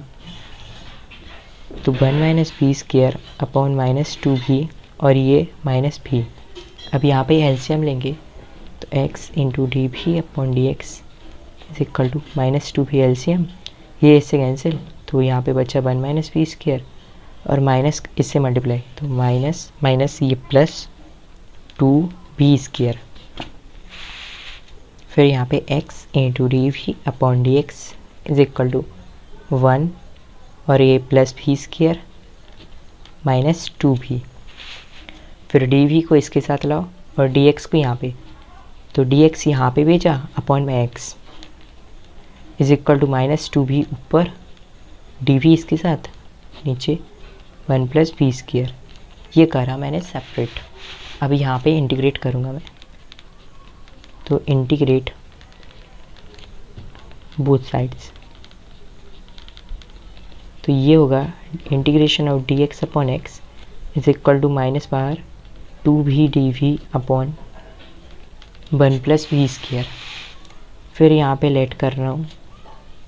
तो 1 minus v square upon minus 2v और ये माइनस v। अब यहाँ पे एलसीएम लेंगे तो x into d v upon d x is equal to minus 2v LCM, ये इससे कैंसिल, तो यहाँ पे बचा 1 माइनस वी स्क्वेयर और माइनस इससे मल्टीप्लाई, तो माइनस माइनस ये प्लस 2v स्क्वेयर। फिर यहाँ पे x into d v upon d x is equal to 1 और ये plus v square minus 2v। फिर डी को इसके साथ लाओ और डी को यहाँ पे, तो डी यहाँ पे भेजा अपॉन में x is equal to minus 2v ऊपर, डी इसके साथ नीचे 1 प्लस वी स्क्वेयर। ये करा मैंने सेपरेट। अब यहाँ पे इंटीग्रेट करूँगा मैं, तो इंटीग्रेट बोथ साइड्स, तो ये होगा integration of d x upon x is equal to minus बाहर 2v d v upon 1 plus v square. फिर यहाँ पे लेट कर रहा हूँ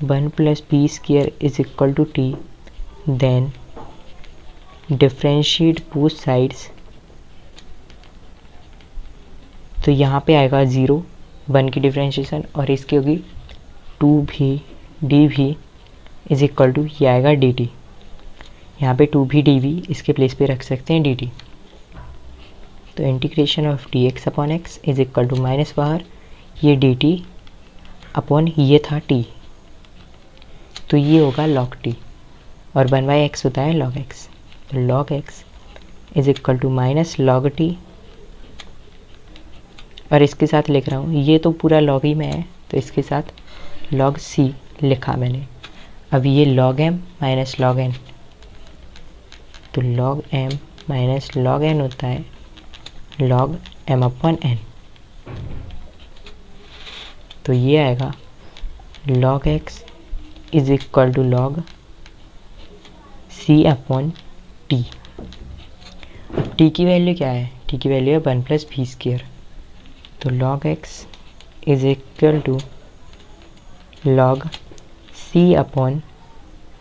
1 plus v square is equal to t, then differentiate both sides. तो यहाँ पे आएगा 0 1 की डिफ्रेंशिएशन और इसकी होगी 2v d v is equal to ये आएगा डी टी। यहाँ पे 2v डी वी इसके प्लेस पे रख सकते हैं डी टी। तो integration of d x upon x is equal to minus बाहर ये डी टी अपॉन ये था टी, तो ये होगा लॉग टी और 1/x होता है लॉग एक्स। तो log x is equal to minus log t, और इसके साथ लिख रहा हूँ ये तो पूरा लॉग ही में है, तो इसके साथ लॉग सी लिखा मैंने। अब ये log m minus log n, तो log m minus log n होता है लॉग एम अपॉन एन। तो ये आएगा log x is equal to log c upon t. अब टी की वैल्यू क्या है, टी की वैल्यू है 1 प्लस वी स्क्वेयर, तो log x is equal to log c upon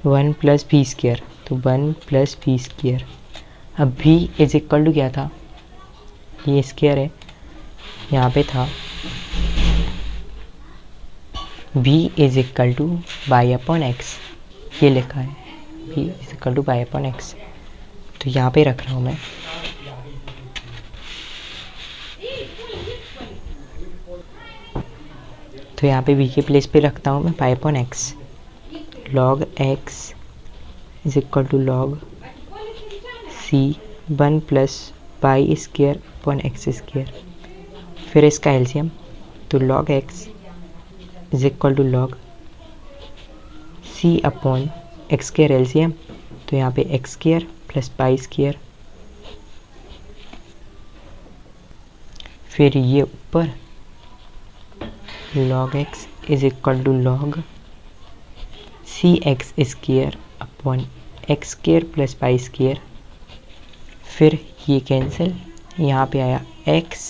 1 plus v square, तो 1 प्लस वी स्क्वेयर। अब v इज इक्वल टू क्या था, ये स्क्वेयर है, यहाँ पे था v is equal to y upon x, ये लिखा है v is equal to y upon x, तो यहाँ पे रख रहा हूँ मैं। तो यहाँ पे v के प्लेस पे रखता हूँ मैं y upon x, log x is equal to log c 1 plus pi square upon x square. फिर इसका एलसीएम, तो log x is equal to log c upon x square LCM, तो यहाँ पे एक्स स्क्वायर प्लस पाई स्क्वायर, फिर ये ऊपर log x is equal to log c x square upon x square plus pi square. फिर ये कैंसिल, यहाँ पे आया x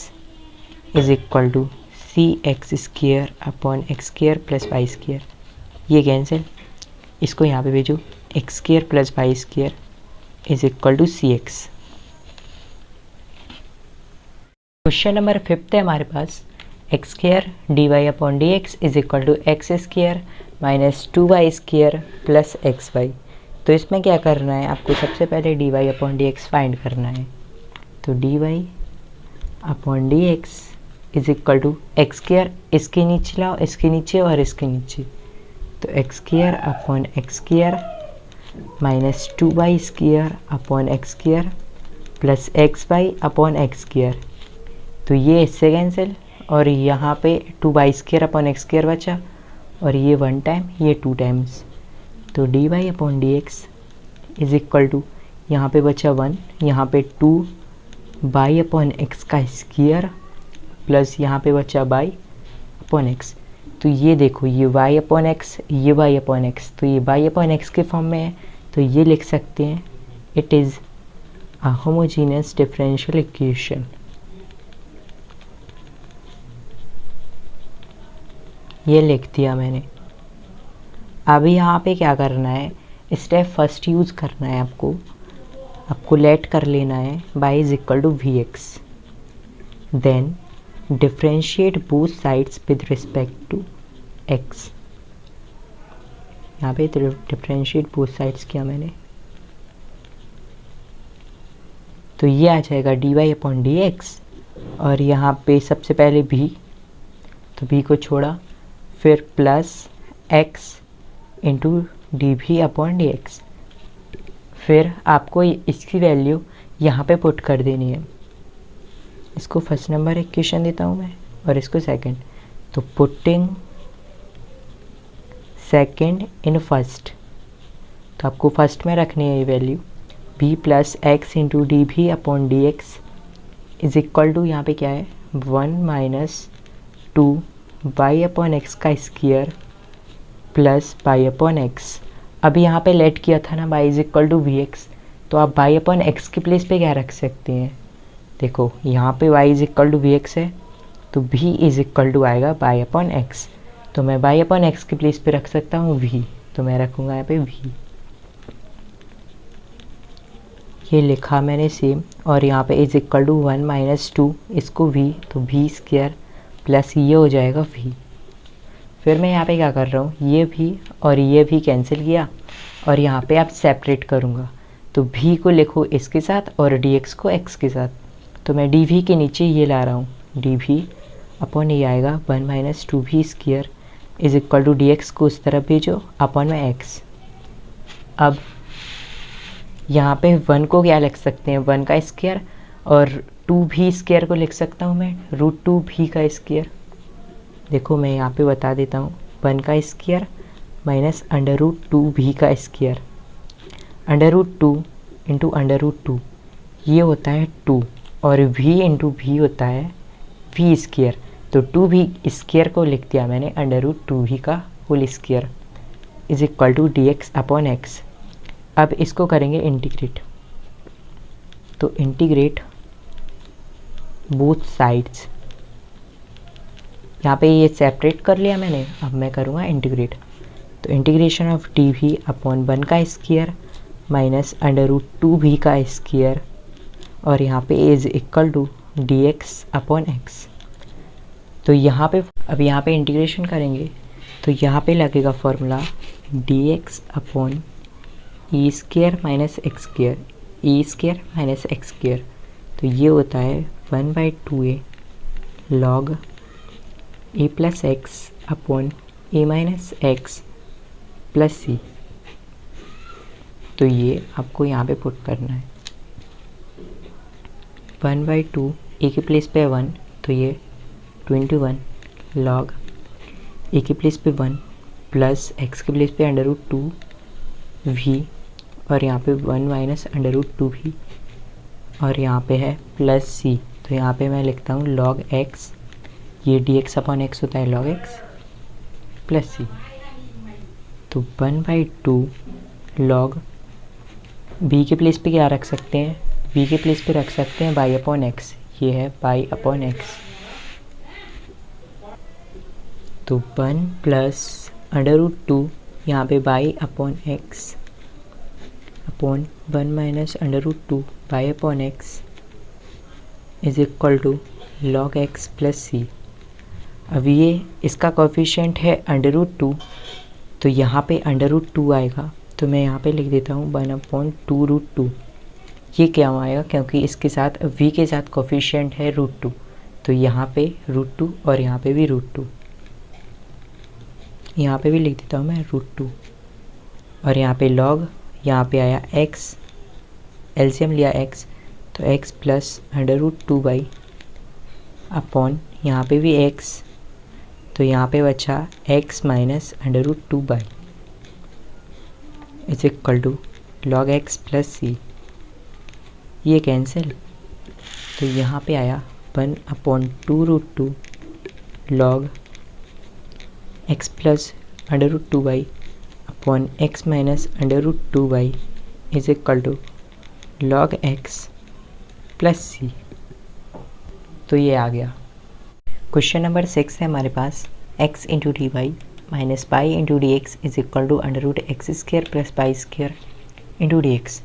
is equal to c x square upon x square plus pi square, ये कैंसिल, इसको यहाँ पे भेजो, x square plus pi square is equal to c x. Question number 5 है हमारे पास, x square d y upon d x is equal to x square minus 2y square plus x y. तो इसमें क्या करना है, आपको सबसे पहले d y upon d x find करना है। तो d y upon d x is equal to x square, इसके नीचे लाओ, इसके नीचे और इसके नीचे, तो x square upon x square minus 2y square upon x square plus x y upon x square. तो ये इससे कैंसिल, और यहाँ पे 2y square upon x square बचा, और ये 1 टाइम, ये 2 टाइम्स, तो d y upon d x is equal to, यहाँ पे बचा 1, यहाँ पे 2 बाई अपॉन एक्स का स्क्वायर प्लस यहाँ पे बचा बाई अपॉन एक्स। तो ये देखो, ये y अपॉन एक्स, ये y अपॉन एक्स, तो ये y अपॉन एक्स के फॉर्म में है, तो ये लिख सकते हैं it is a homogeneous differential equation. ये लिख दिया मैंने। अभी यहाँ पे क्या करना है, स्टेप फर्स्ट यूज़ करना है, आपको लेट कर लेना है y is equal to v x, then differentiate both sides with respect to x। यहाँ पे डिफ्रेंशिएट बोथ साइड्स किया मैंने, तो ये आ जाएगा d y upon d x, और यहाँ पे सबसे पहले भी, तो भी को छोड़ा, फिर plus x into d v upon d x. फिर आपको इसकी वैल्यू यहाँ पे पुट कर देनी है। इसको फर्स्ट नंबर इक्वेशन देता हूँ मैं, और इसको सेकंड, तो पुटिंग सेकंड इन फर्स्ट, तो आपको फर्स्ट में रखनी है ये value, b plus x into d v upon d x is equal to, यहाँ पे क्या है, 1 माइनस 2 बाई अपॉन एक्स का square plus y upon x. अभी यहाँ पे लेट किया था ना y is equal to v x, तो आप बाई अपॉन एक्स के प्लेस पे क्या रख सकते हैं, देखो यहाँ पे y is equal to v x है, तो v इज इक्वल टू आएगा बाई अपॉन एक्स, तो मैं बाई अपॉन एक्स के प्लेस पे रख सकता हूँ v, तो मैं रखूँगा यहाँ पे v। ये लिखा मैंने सेम, और यहाँ पे इज इक्वल टू 1 माइनस 2, इसको v, तो v स्क्वायर प्लस ये हो जाएगा v। फिर मैं यहाँ पे क्या कर रहा हूँ, ये भी और ये भी कैंसिल किया, और यहाँ पे आप सेपरेट करूँगा, तो v को लिखो इसके साथ और dx को x के साथ, तो मैं dv के नीचे ये ला रहा हूँ, dv अपॉन ये आएगा 1 minus 2v square is equal to dx को उस तरफ भेजो अपॉन में x। अब यहाँ पे 1 को क्या लिख सकते हैं, 1 का स्क्वायर, और 2v स्क्वायर को लिख सकता हूँ मैं √2v का स्क्वायर। देखो मैं यहाँ पे बता देता हूँ, 1 का स्क्वायर माइनस √2v का स्क्वायर, √2 इंटू √2 ये होता है 2, और v इंटू v होता है v स्क्वायर, तो 2v स्क्वायर को लिख दिया मैंने √2v का whole square is equal to dx upon x। अब इसको करेंगे इंटीग्रेट, तो इंटीग्रेट बोथ साइड्स, यहाँ पे ये सेपरेट कर लिया मैंने, अब मैं करूँगा इंटीग्रेट, तो integration of d v upon 1 का स्क्वायर माइनस √2v का स्क्वायर, और यहाँ पे is equal to dx upon x। तो यहाँ पे अब यहाँ पे इंटीग्रेशन करेंगे, तो यहाँ पे लगेगा formula dx upon E square minus x square, E square minus x square, तो ये होता है 1/2a लॉग ए प्लस एक्स अपॉन ए माइनस एक्स प्लस सी। तो ये आपको यहाँ पे पुट करना है 1/2 ए के प्लेस पे 1 तो ये 21 लॉग ए के प्लेस पे 1 प्लस एक्स के प्लेस पे √2 वी और यहाँ पे 1 माइनस √2 भी और यहाँ पे है प्लस सी। तो यहाँ पे मैं लिखता हूँ लॉग एक्स, ये डी एक्स अपॉन एक्स होता है लॉग एक्स प्लस सी। तो 1/2 लॉग बी के प्लेस पे क्या रख सकते हैं, बी के प्लेस पे रख सकते हैं बाई अपॉन एक्स, ये है बाई अपॉन एक्स। तो 1 प्लस √2 यहाँ पे y upon x upon 1 minus √2 y upon x is equal to log x plus c. अब ये इसका कोफिशिएंट है √2 तो यहाँ पे √2 आएगा, तो मैं यहाँ पे लिख देता हूँ 1/2√2। ये क्या आएगा क्योंकि इसके साथ v के साथ कोफिशिएंट है √2 तो यहाँ पे √2 और यहाँ पे भी √2, यहाँ पे भी लिख देता हूँ मैं √2 और यहाँ पे लॉग, यहाँ पे आया x, एलसीएम लिया x तो x प्लस √2 बाई अपॉन यहाँ पे भी x तो यहाँ पे बचा x minus √2 y is equal to log x plus c. ये कैंसिल तो यहाँ पे आया 1/2√2 log x plus √2 y upon x minus √2 y is equal to log x plus c. तो ये आ गया। क्वेश्चन नंबर 6 है हमारे पास x into d y minus y into d x is equal to √x² plus y square into d x.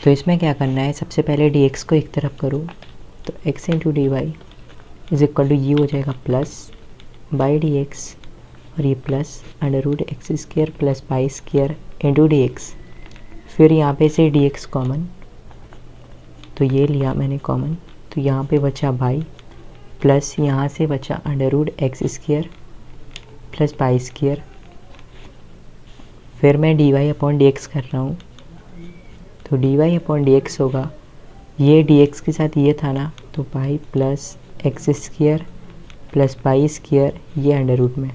तो इसमें क्या करना है, सबसे पहले डी एक्स को एक तरफ करो तो x into d y is equal to ये हो जाएगा प्लस बाई डी एक्स और ये plus √x² plus y square into d x. फिर यहाँ पे से डी एक्स कॉमन तो ये लिया मैंने कॉमन तो यहाँ पे बचा बाई प्लस यहाँ से बचा √x² प्लस पाई स्क्र। फिर मैं d y upon d x कर रहा हूँ तो d y upon d x होगा, ये डी एक्स के साथ ये था ना तो pi plus x² plus y square ये √ में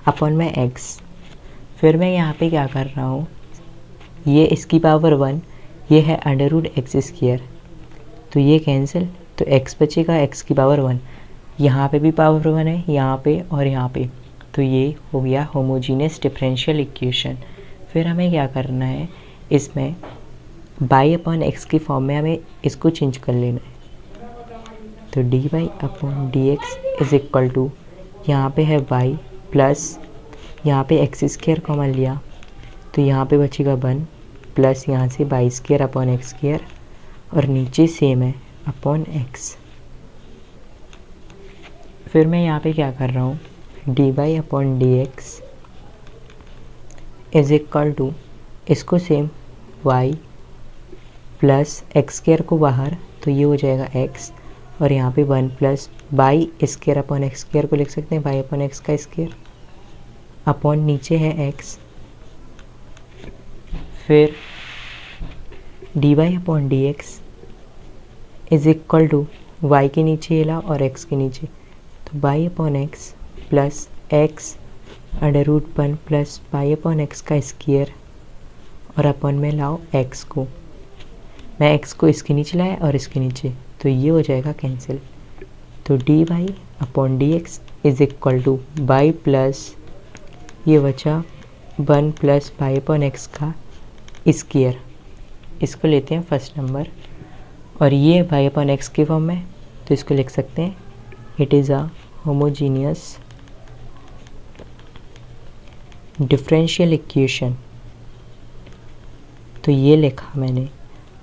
अपॉन में x। फिर मैं यहाँ पे क्या कर रहा हूँ, ये इसकी पावर 1 ये है √x² तो ये कैंसिल तो x बचेगा x की पावर 1, यहाँ पे भी पावर 1 है यहाँ पे और यहाँ पे, तो ये हो गया होमोजीनियस डिफरेंशियल इक्वेशन। फिर हमें क्या करना है, इसमें बाई अपॉन एक्स की फॉर्म में हमें इसको चेंज कर लेना है। तो d y upon d x is equal to यहाँ पे है y प्लस यहाँ पे x² कॉमन लिया तो यहाँ पे बचेगा 1 प्लस यहाँ से बाई स्क्र अपॉन x² और नीचे सेम है अपॉन x। फिर मैं यहाँ पे क्या कर रहा हूँ, d y upon d x is equal to इसको सेम y प्लस x² को बाहर तो ये हो जाएगा x और यहाँ पे 1 plus by square upon x² को लिख सकते हैं बाई अपॉन एक्स का स्क्र अपॉन नीचे है x। फिर d y upon d x is equal to y के नीचे ये ला और x के नीचे तो y upon x plus x √1 plus y upon x का स्क्र और अपॉन में लाओ x को, मैं x को इसके नीचे लाया और इसके नीचे तो ये हो जाएगा कैंसिल। तो d y upon d x is equal to y plus ये बचा 1 प्लस बाई अपॉन एक्स का स्क्र, इसको लेते हैं फर्स्ट नंबर और ये बाई अपॉन एक्स की फॉर्म में तो इसको लिख सकते हैं it is a homogeneous differential equation. तो ये लिखा मैंने।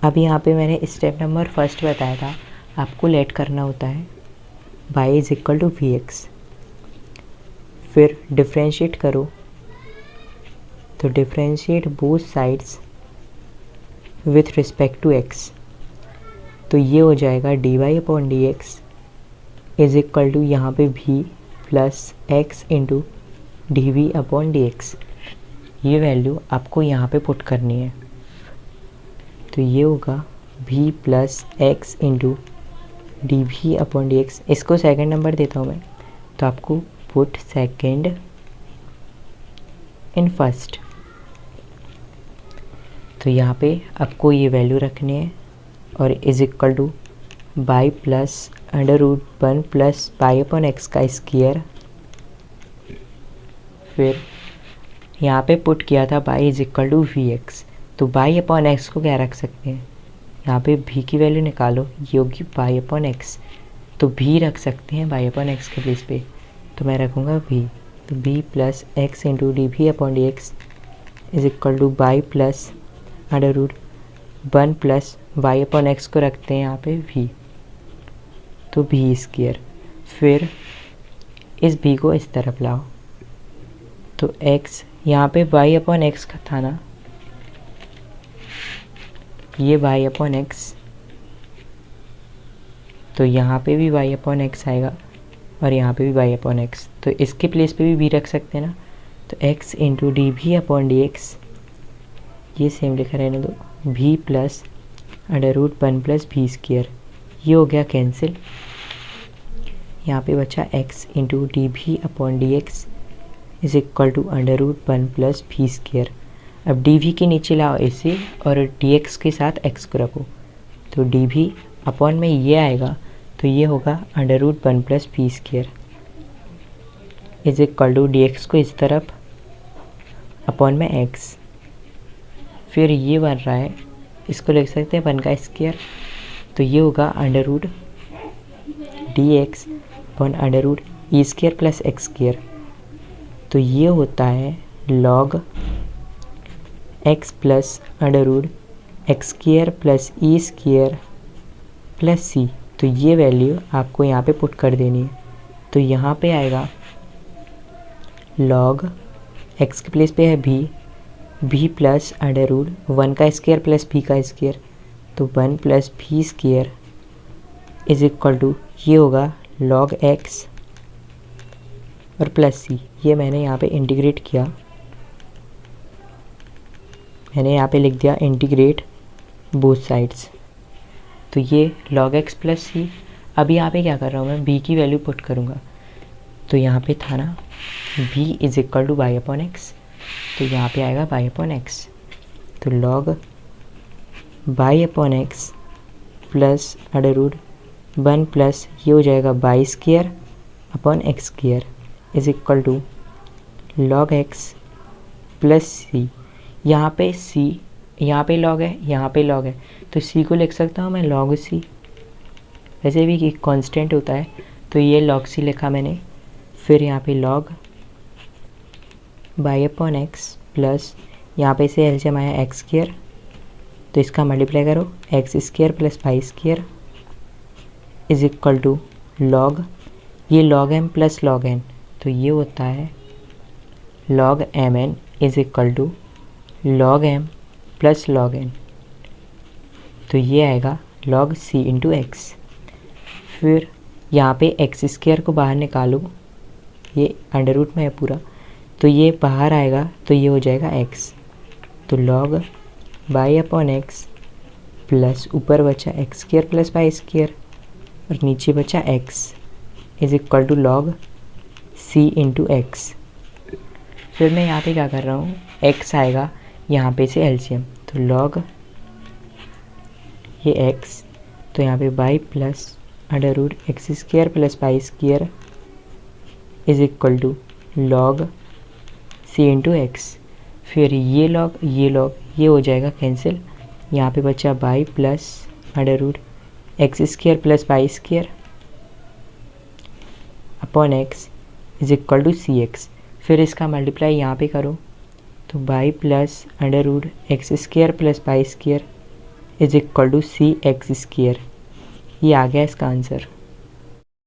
अब यहाँ पे मैंने स्टेप नंबर फर्स्ट बताया था आपको लेट करना होता है y is equal to v x, फिर डिफ्रेंशिएट करो तो differentiate both sides with respect to x तो ये हो जाएगा d y upon d x is equal to यहाँ पे v plus x into d v upon d x, ये वैल्यू आपको यहाँ पे पुट करनी है। तो ये होगा v plus x into d v upon d x. इसको सेकेंड नंबर देता हूँ मैं, तो आपको पुट सेकेंड इन फर्स्ट। तो यहाँ पे आपको ये वैल्यू रखनी है और is equal to y plus under root 1 plus y upon x का स्क्वायर। फिर यहाँ पे पुट किया था y is equal to v x, तो बाई अपॉन एक्स को क्या रख सकते हैं, यहाँ पे भी की वैल्यू निकालो, ये होगी बाई अपॉन एक्स, तो भी रख सकते हैं बाई अपॉन एक्स के प्लेस पे, तो मैं रखूँगा भी। तो v plus x into d v upon d x is equal to y plus under root 1 plus y upon x को रखते हैं यहाँ पे भी, तो भी स्क्वायर। फिर इस भी को इस तरफ लाओ, तो x यहाँ पे वाई अपॉन एक्स का था ना, ये वाई अपॉन एक्स, तो यहाँ पे भी वाई अपॉन एक्स आएगा और यहाँ पे भी वाई अपॉन एक्स, तो इसके प्लेस पे भी रख सकते हैं ना। तो x into d v upon d x, ये सेम लिखा रहने दो, v plus under root 1 plus v square, ये हो गया कैंसिल। यहाँ पे बचा x into d v upon d x is equal to under root 1 plus v square. अब डी वी के नीचे लाओ इसे और डी एक्स के साथ x को रखो, तो डी भी अपॉन में ये आएगा, तो ये होगा under root 1 plus v square is equal to d x को इस तरफ अपॉन में x। फिर ये बन रहा है, इसको लिख सकते हैं 1 का स्क्वायर, तो ये होगा under root d x upon under root e square plus x square, तो ये होता है log x plus under root x square plus e square plus c. तो ये वैल्यू आपको यहाँ पे पुट कर देनी है, तो यहाँ पे आएगा लॉग x के प्लेस पे है भी प्लस अंडर रूट 1 का स्क्वायर प्लस भी का स्क्वायर, तो 1 plus v square is equal to ये होगा लॉग x और प्लस सी। ये मैंने यहाँ पे इंटीग्रेट किया, मैंने यहाँ पे लिख दिया इंटीग्रेट बोथ साइड्स, तो ये log x प्लस सी। अभी यहाँ पे क्या कर रहा हूँ मैं, b की वैल्यू पुट करूँगा, तो यहाँ पे था ना b is equal to y upon x, तो यहाँ पे आएगा बाई अपॉन एक्स, तो log y upon x plus under root 1 plus ये हो जाएगा y square upon x square is equal to log x plus c. यहाँ पे सी, यहाँ पे लॉग है, यहाँ पे लॉग है, तो सी को लिख सकता हूँ मैं लॉग सी, वैसे भी एक कांस्टेंट होता है, तो ये लॉग सी लिखा मैंने। फिर यहाँ पे log y upon x plus यहाँ पे से एलसीएम आया एक्स स्क्वायर, तो इसका मल्टीप्लाई करो x square plus y square is equal to log, ये log m plus log n, तो ये होता है log m n is equal to log m plus log n, तो ये आएगा लॉग सी इंटू एक्स। फिर यहाँ पे एक्स स्क्वायर को बाहर निकालो, ये अंडर रूट में है पूरा, तो ये बाहर आएगा, तो ये हो जाएगा एक्स, तो log y upon x plus ऊपर बचा x square plus y square और नीचे बचा x is equal to log c into x. फिर मैं यहाँ पे क्या कर रहा हूँ, एक्स आएगा यहाँ पे से एलसीएम, तो लॉग ये एक्स, तो यहाँ पे y plus under root x square plus y square is equal to log c into x. फिर ये लॉग ये हो जाएगा कैंसिल, यहाँ पे बचा y plus under root x square plus y square upon x is equal to c x. फिर इसका मल्टीप्लाई यहाँ पे करो, तो y plus under root x square plus y square is equal to c x square. ये आ गया इसका आंसर।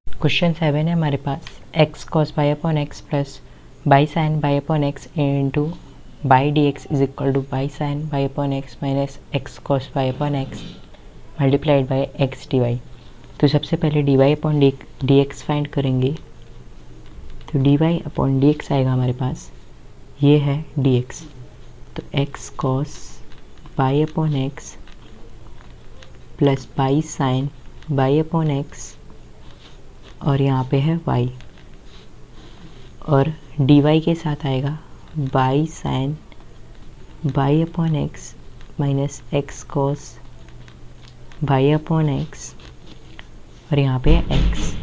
क्वेश्चन 7 है हमारे पास, x cos y upon x plus y sine y upon x into y d x is equal to by sine y upon x minus x cos y upon x multiplied by x d y. तो सबसे पहले d y upon d x find करेंगे, तो dy अपॉन dx आएगा हमारे पास, ये है dx, तो x cos by upon x plus y sine y upon x, और यहाँ पे है y, और dy के साथ आएगा by sine y upon x minus x cos y upon x, और यहाँ पे x।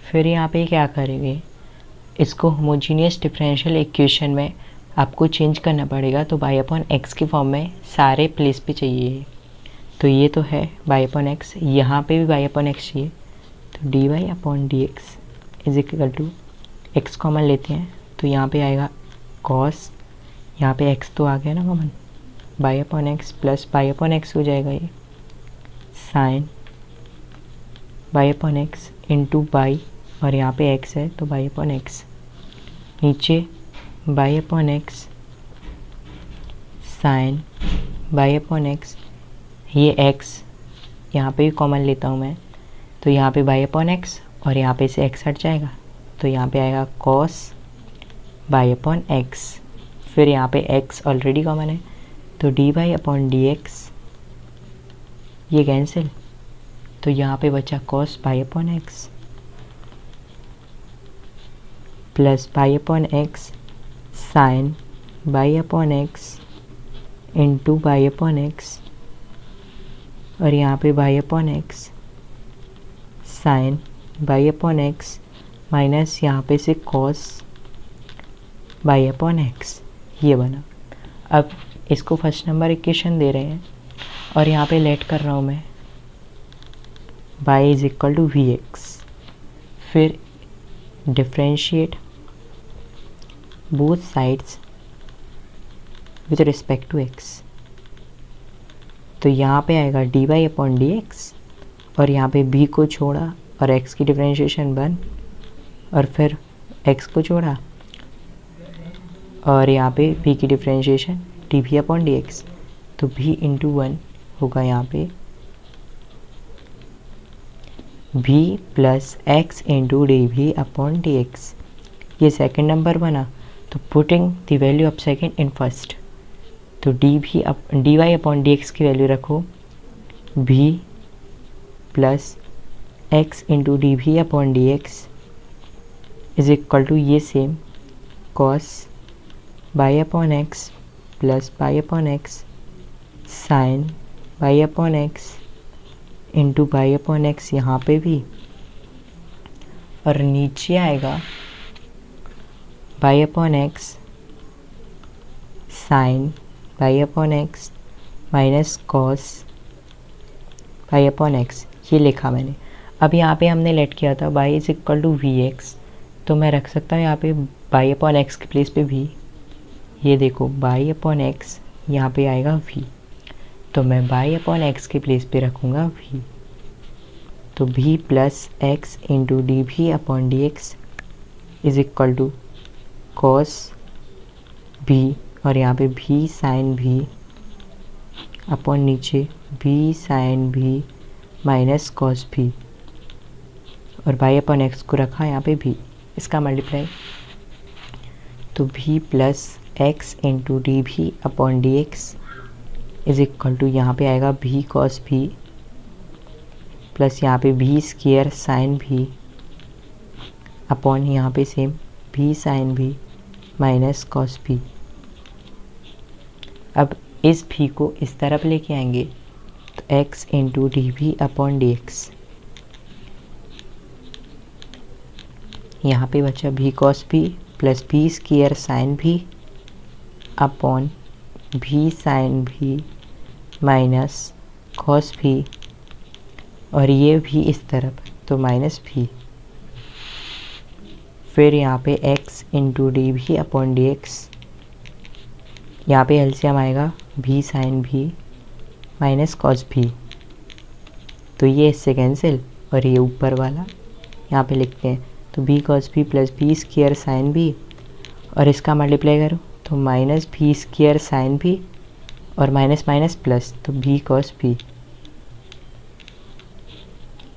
फिर यहाँ पे क्या करेंगे, इसको होमोजीनियस डिफरेंशियल इक्वेशन में आपको चेंज करना पड़ेगा, तो बाई अपॉन एक्स की फॉर्म में सारे प्लेस पे चाहिए। तो ये तो है बाई अपॉन एक्स, यहाँ पे भी बाई अपॉन एक्स चाहिए, तो d y upon d x is equal to x common लेते हैं, तो यहाँ पे आएगा कॉस, यहाँ पे एक्स तो आ गया ना common, y upon x plus y upon x हो जाएगा ये sine y upon x into y, और यहाँ पे एक्स है तो बाई अपॉन एक्स, नीचे y upon x sine y upon x, ये एक्स यहाँ पे भी कॉमन लेता हूँ मैं, तो यहाँ पे बाई अपॉन एक्स और यहाँ पे से एक्स हट जाएगा, तो यहाँ पे आएगा कॉस बाई अपॉन एक्स, फिर यहाँ पे एक्स ऑलरेडी कॉमन है, तो d y upon d x ये कैंसिल, तो यहाँ पे बचा cos y upon x plus y upon x sine y upon x into y upon x, और यहाँ पे y upon x sine y upon x minus यहाँ पे से कॉस बाई अपॉन एक्स, ये बना। अब इसको फर्स्ट नंबर इक्वेशन दे रहे हैं और यहाँ पे लेट कर रहा हूँ मैं y is equal to v x, फिर differentiate both sides with respect to x, तो यहाँ पे आएगा d y upon d x, और यहाँ पे b को छोड़ा और x की डिफ्रेंशिएशन 1, और फिर x को छोड़ा और यहाँ पे b की differentiation d v upon d x, तो b इंटू 1 होगा यहाँ पे v plus x into d v upon d x, ये सेकेंड नंबर बना, तो putting the value of second in first, तो d y upon d x की वैल्यू रखो v plus x into d v upon d x is equal to ये same cos y upon x plus y upon x sine y upon x into y upon x यहाँ पे भी, और नीचे आएगा y upon x sine y upon x minus cos y upon x, ये लिखा मैंने। अब यहाँ पे हमने लेट किया था y is equal to v x, तो मैं रख सकता हूँ यहाँ पे बाई अपॉन एक्स की प्लेस पे भी, ये देखो बाई अपॉन एक्स यहाँ पे आएगा v, तो मैं बाई अपॉन एक्स की प्लेस पे रखूँगा v, तो v plus x into d v upon d x is equal to cos v, और यहाँ पे v साइन v अपॉन नीचे v sine v minus cos v, और बाई अपॉन एक्स को रखा यहाँ पे v, इसका मल्टीप्लाई, तो v plus x into d v upon d x is equal to यहाँ पे आएगा v कॉस v प्लस यहाँ पे v square sine v upon यहाँ पे same v sine v minus cos v। अब इस v को इस तरफ लेके आएंगे, तो x into d v upon d x, यहाँ पे बचा v cos v plus v square sine v upon v sine v minus cos v, और ये भी इस तरफ तो माइनस v, फिर यहाँ पे x into d v upon d x, यहाँ पे एलसीएम आएगा v sine v minus cos v, तो ये इससे कैंसिल, और ये ऊपर वाला यहाँ पे लिखते हैं, तो v cos v plus v square sine v, और इसका मल्टीप्लाई करो तो minus v square sine v और माइनस माइनस प्लस, तो v कॉस v,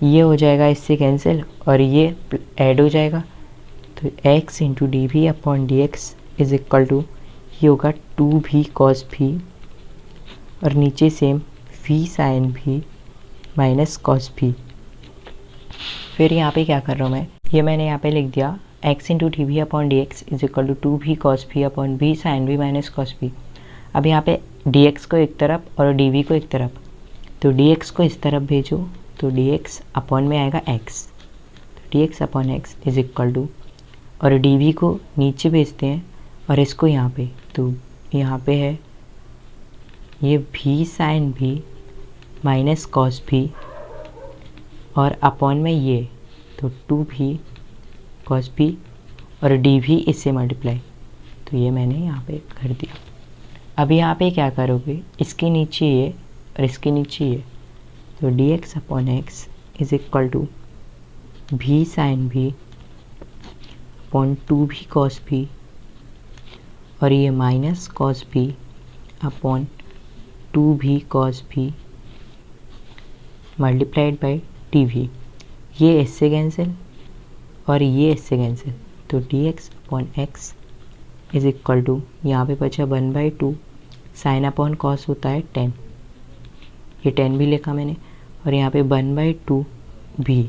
ये हो जाएगा इससे कैंसिल और ये ऐड हो जाएगा, तो x into d v upon d x is equal to ये होगा 2v cos v और नीचे same v sin v minus cos v। फिर यहाँ पे क्या कर रहा हूँ मैं, ये मैंने यहाँ पे लिख दिया x into d v upon d x is equal to 2v cos v upon v sin v minus cos v। अब यहाँ पे dx को एक तरफ और dv को एक तरफ, तो dx को इस तरफ भेजो तो dx अपॉन में आएगा x, तो dx upon x is equal to, और dv को नीचे भेजते हैं और इसको यहाँ पे, तो यहाँ पे है ये v sin v minus cos v और अपॉन में ये, तो 2v cos v और dv इससे मल्टीप्लाई, तो ये मैंने यहाँ पे कर दिया। अब यहाँ पे क्या करोगे, इसके नीचे ये और इसके नीचे ये, तो dx upon x is equal to v sin v upon 2v cos v और ये minus cos v upon 2v cos v multiplied by dv। ये इससे कैंसिल और ये इससे कैंसिल, तो dx upon x is equal to यहाँ पे बचा 1/2 साइन अपॉन कॉस होता है 10, ये 10 भी लिखा मैंने, और यहाँ पे 1/2 भी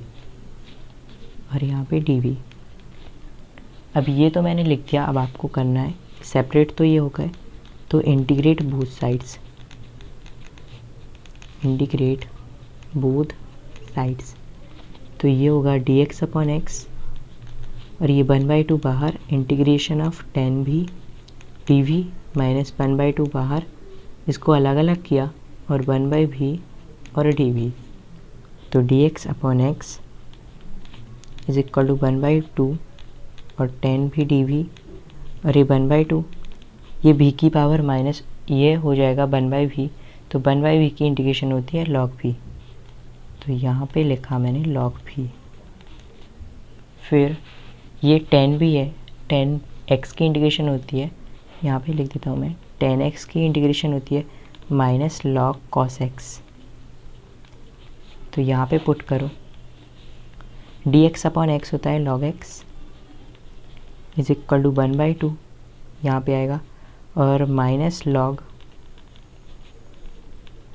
और यहाँ पे dv। अब ये तो मैंने लिख दिया, अब आपको करना है सेपरेट, तो ये हो गए, तो integrate both sides, integrate both sides, तो ये होगा dx अपॉन एक्स और ये 1/2 बाहर, integration of 10v dv minus 1/2 बाहर, इसको अलग अलग किया और 1/v और dv, तो dx upon x is equal to 1/2 और 10v dv और ये 1/2, ये v की पावर माइनस ये हो जाएगा 1/v, तो 1/v की इंटीग्रेशन होती है log v, तो यहाँ पे लिखा मैंने log v। फिर ये 10 भी है, 10x की इंटीग्रेशन होती है, यहाँ पे लिख देता हूँ मैं 10x की इंटीग्रेशन होती है माइनस log cos x, तो यहाँ पे पुट करो dx अपॉन x होता है log x is equal to 1/2 यहाँ पे आएगा और माइनस log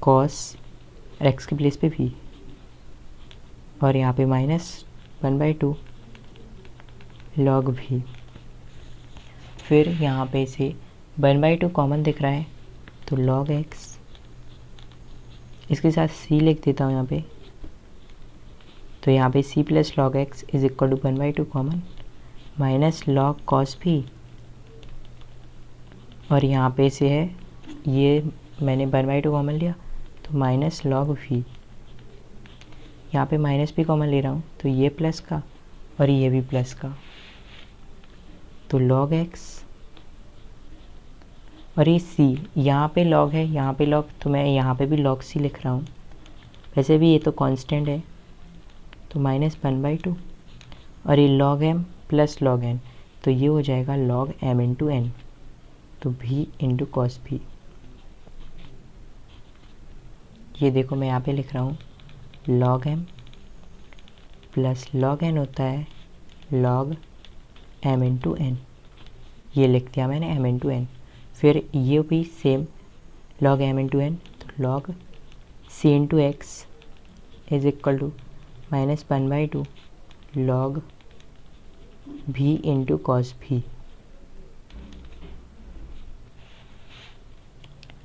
cos x की प्लेस पे v और यहाँ पे माइनस 1/2 log v। फिर यहाँ पे से 1/2 कॉमन दिख रहा है, तो log x, इसके साथ c लिख देता हूँ यहाँ पे, तो यहाँ पे c plus log x is equal to 1/2 common minus log cos v और यहाँ पे से है ये मैंने 1/2 कॉमन लिया, तो माइनस log v, यहाँ पे माइनस भी कॉमन ले रहा हूँ, तो ये प्लस का और ये भी प्लस का, तो log x और ये c, यहाँ पे log है यहाँ पे log, तो मैं यहाँ पे भी log c लिख रहा हूँ, वैसे भी ये तो कांस्टेंट है, तो माइनस 1/2 और ये log m plus log n, तो ये हो जाएगा log m इंटू n, तो v इंटू कॉस v। ये देखो मैं यहाँ पे लिख रहा हूँ log m plus log n होता है log m इंटू n, ये लिख दिया मैंने m इंटू n। फिर ये भी same log m into n, तो log c into x is equal to minus 1/2 log v into cos v।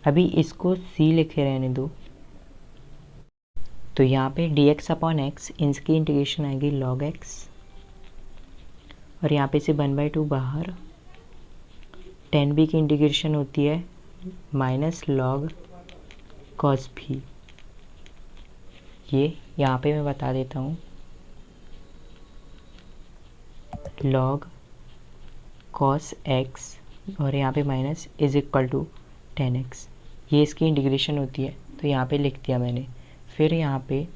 अभी इसको c लिखे रहने दो, तो यहाँ पे dx अपॉन एक्स, इसकी इंटीग्रेशन आएगी log x और यहाँ पे से 1/2 बाहर, 10b की इंटीग्रेशन होती है माइनस log cos v। ये यहाँ पे मैं बता देता हूँ log cos x और यहाँ पे minus is equal to 10x, ये इसकी इंटीग्रेशन होती है, तो यहाँ पे लिख दिया मैंने। फिर यहाँ पे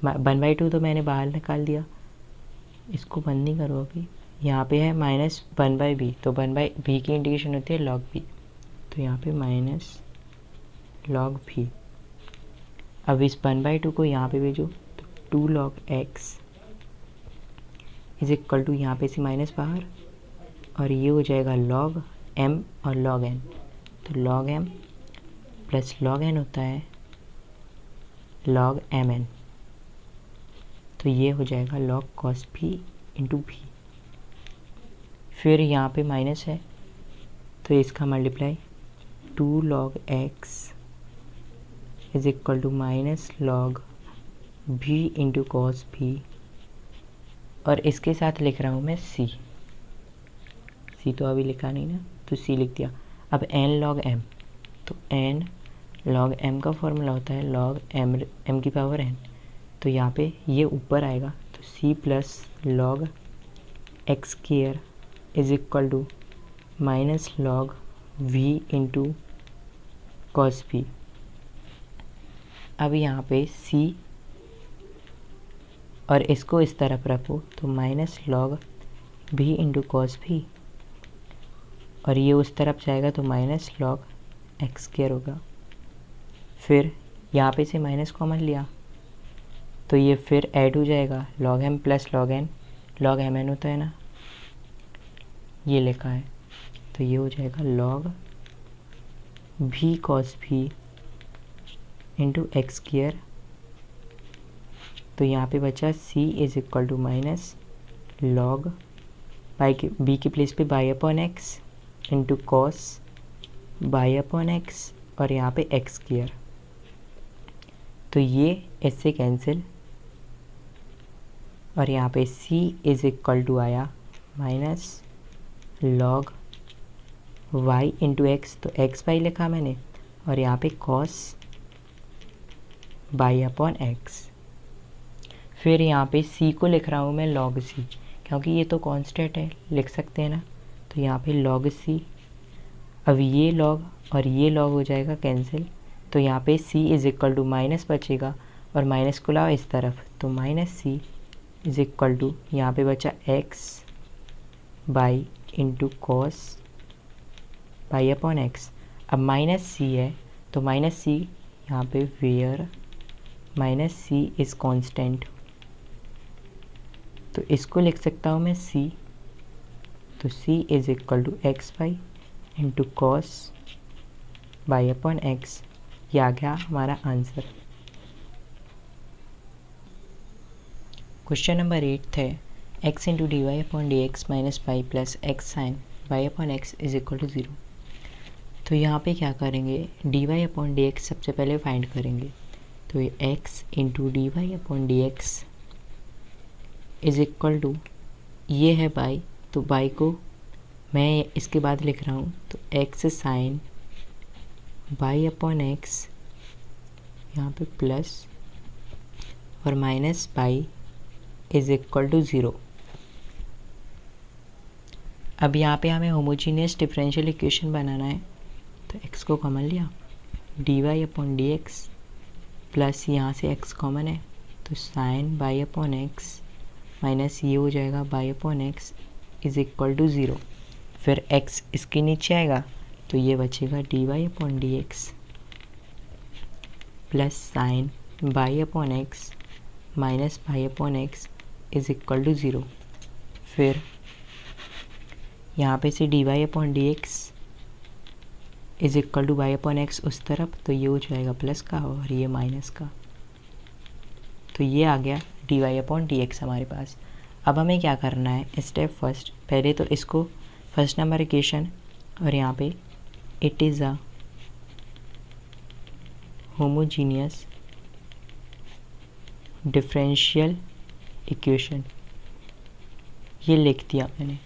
1/2 तो मैंने बाहर निकाल दिया, इसको बंद नहीं करो अभी, यहाँ पे है माइनस 1/v, तो 1/v की इंटीग्रेशन होती है log v, तो यहाँ पे माइनस log v। अब इस 1/2 को यहाँ पे भेजो तो 2 log x is equal to यहाँ पे से माइनस बाहर, और ये हो जाएगा log m और log n। तो log m plus log n होता है log mn, तो ये हो जाएगा log cos p into v। फिर यहाँ पे माइनस है तो इसका multiply 2 log x is equal to minus log v into cos v, और इसके साथ लिख रहा हूँ मैं c तो अभी लिखा नहीं ना, तो c लिख दिया। अब n log m, तो n log m का फॉर्मूला होता है log m की पावर n, तो यहाँ पे ये ऊपर आएगा तो c plus log x square is equal to minus log v into cos v। अब यहाँ पे c और इसको इस तरफ रखो तो minus log v into cos v, और ये उस तरफ जाएगा तो माइनस log x स्क्वायर होगा। फिर यहाँ पे से माइनस कॉमन लिया तो ये फिर ऐड हो जाएगा log m plus log n, log mn होता है ना, ये लिखा है, तो ये हो जाएगा log v cos v into x square. तो यहाँ पे बचा c is equal to minus log b की प्लेस पे y upon x into cos y upon x, और यहाँ पे एक्स स्क्वायर, तो ये इससे कैंसिल, और यहाँ पे c इज इक्वल टू आया minus log y into x, तो एक्स वाई लिखा मैंने, और यहाँ पे cos बाई अपॉन एक्स। फिर यहाँ पे c को लिख रहा हूँ मैं log c, क्योंकि ये तो कांस्टेंट है, लिख सकते हैं ना, तो यहाँ पे log c। अब ये log और ये log हो जाएगा कैंसिल, तो यहाँ पे c is equal to minus बचेगा, और माइनस को लाओ इस तरफ, तो minus c is equal to यहाँ पे बचा x y into cos y upon x. अब माइनस c है तो माइनस c यहाँ पे where minus c is constant, तो इसको लिख सकता हूँ मैं c, तो c is equal to x y into cos y upon x. ये आ गया हमारा आंसर। क्वेश्चन नंबर 8 है x into d y upon d x minus y plus x sine y upon x is equal to 0। तो यहाँ पे क्या करेंगे, d y upon d x सबसे पहले फाइंड करेंगे, तो ये x into d y upon d x is equal to, ये है y, तो y को मैं इसके बाद लिख रहा हूँ, तो x sine y upon x यहाँ पे प्लस और minus y is equal to 0। अब यहाँ पे हमें होमोजीनियस डिफरेंशियल इक्वेशन बनाना है, तो x को कॉमन लिया, d y upon d x plus यहाँ से x कॉमन है तो sine y upon x minus ये हो जाएगा y upon x is equal to 0। फिर x इसके नीचे आएगा तो ये बचेगा d y upon d x plus sine y upon x minus y upon x is equal to 0। फिर यहाँ पे से d y upon d x is equal to y upon x उस तरफ, तो ये हो जाएगा प्लस का और ये माइनस का, तो ये आ गया d y upon d x हमारे पास। अब हमें क्या करना है, स्टेप फर्स्ट, पहले तो इसको फर्स्ट नंबर इक्वेशन, और यहाँ पे it is a homogeneous differential equation, ये लिख दिया मैंने।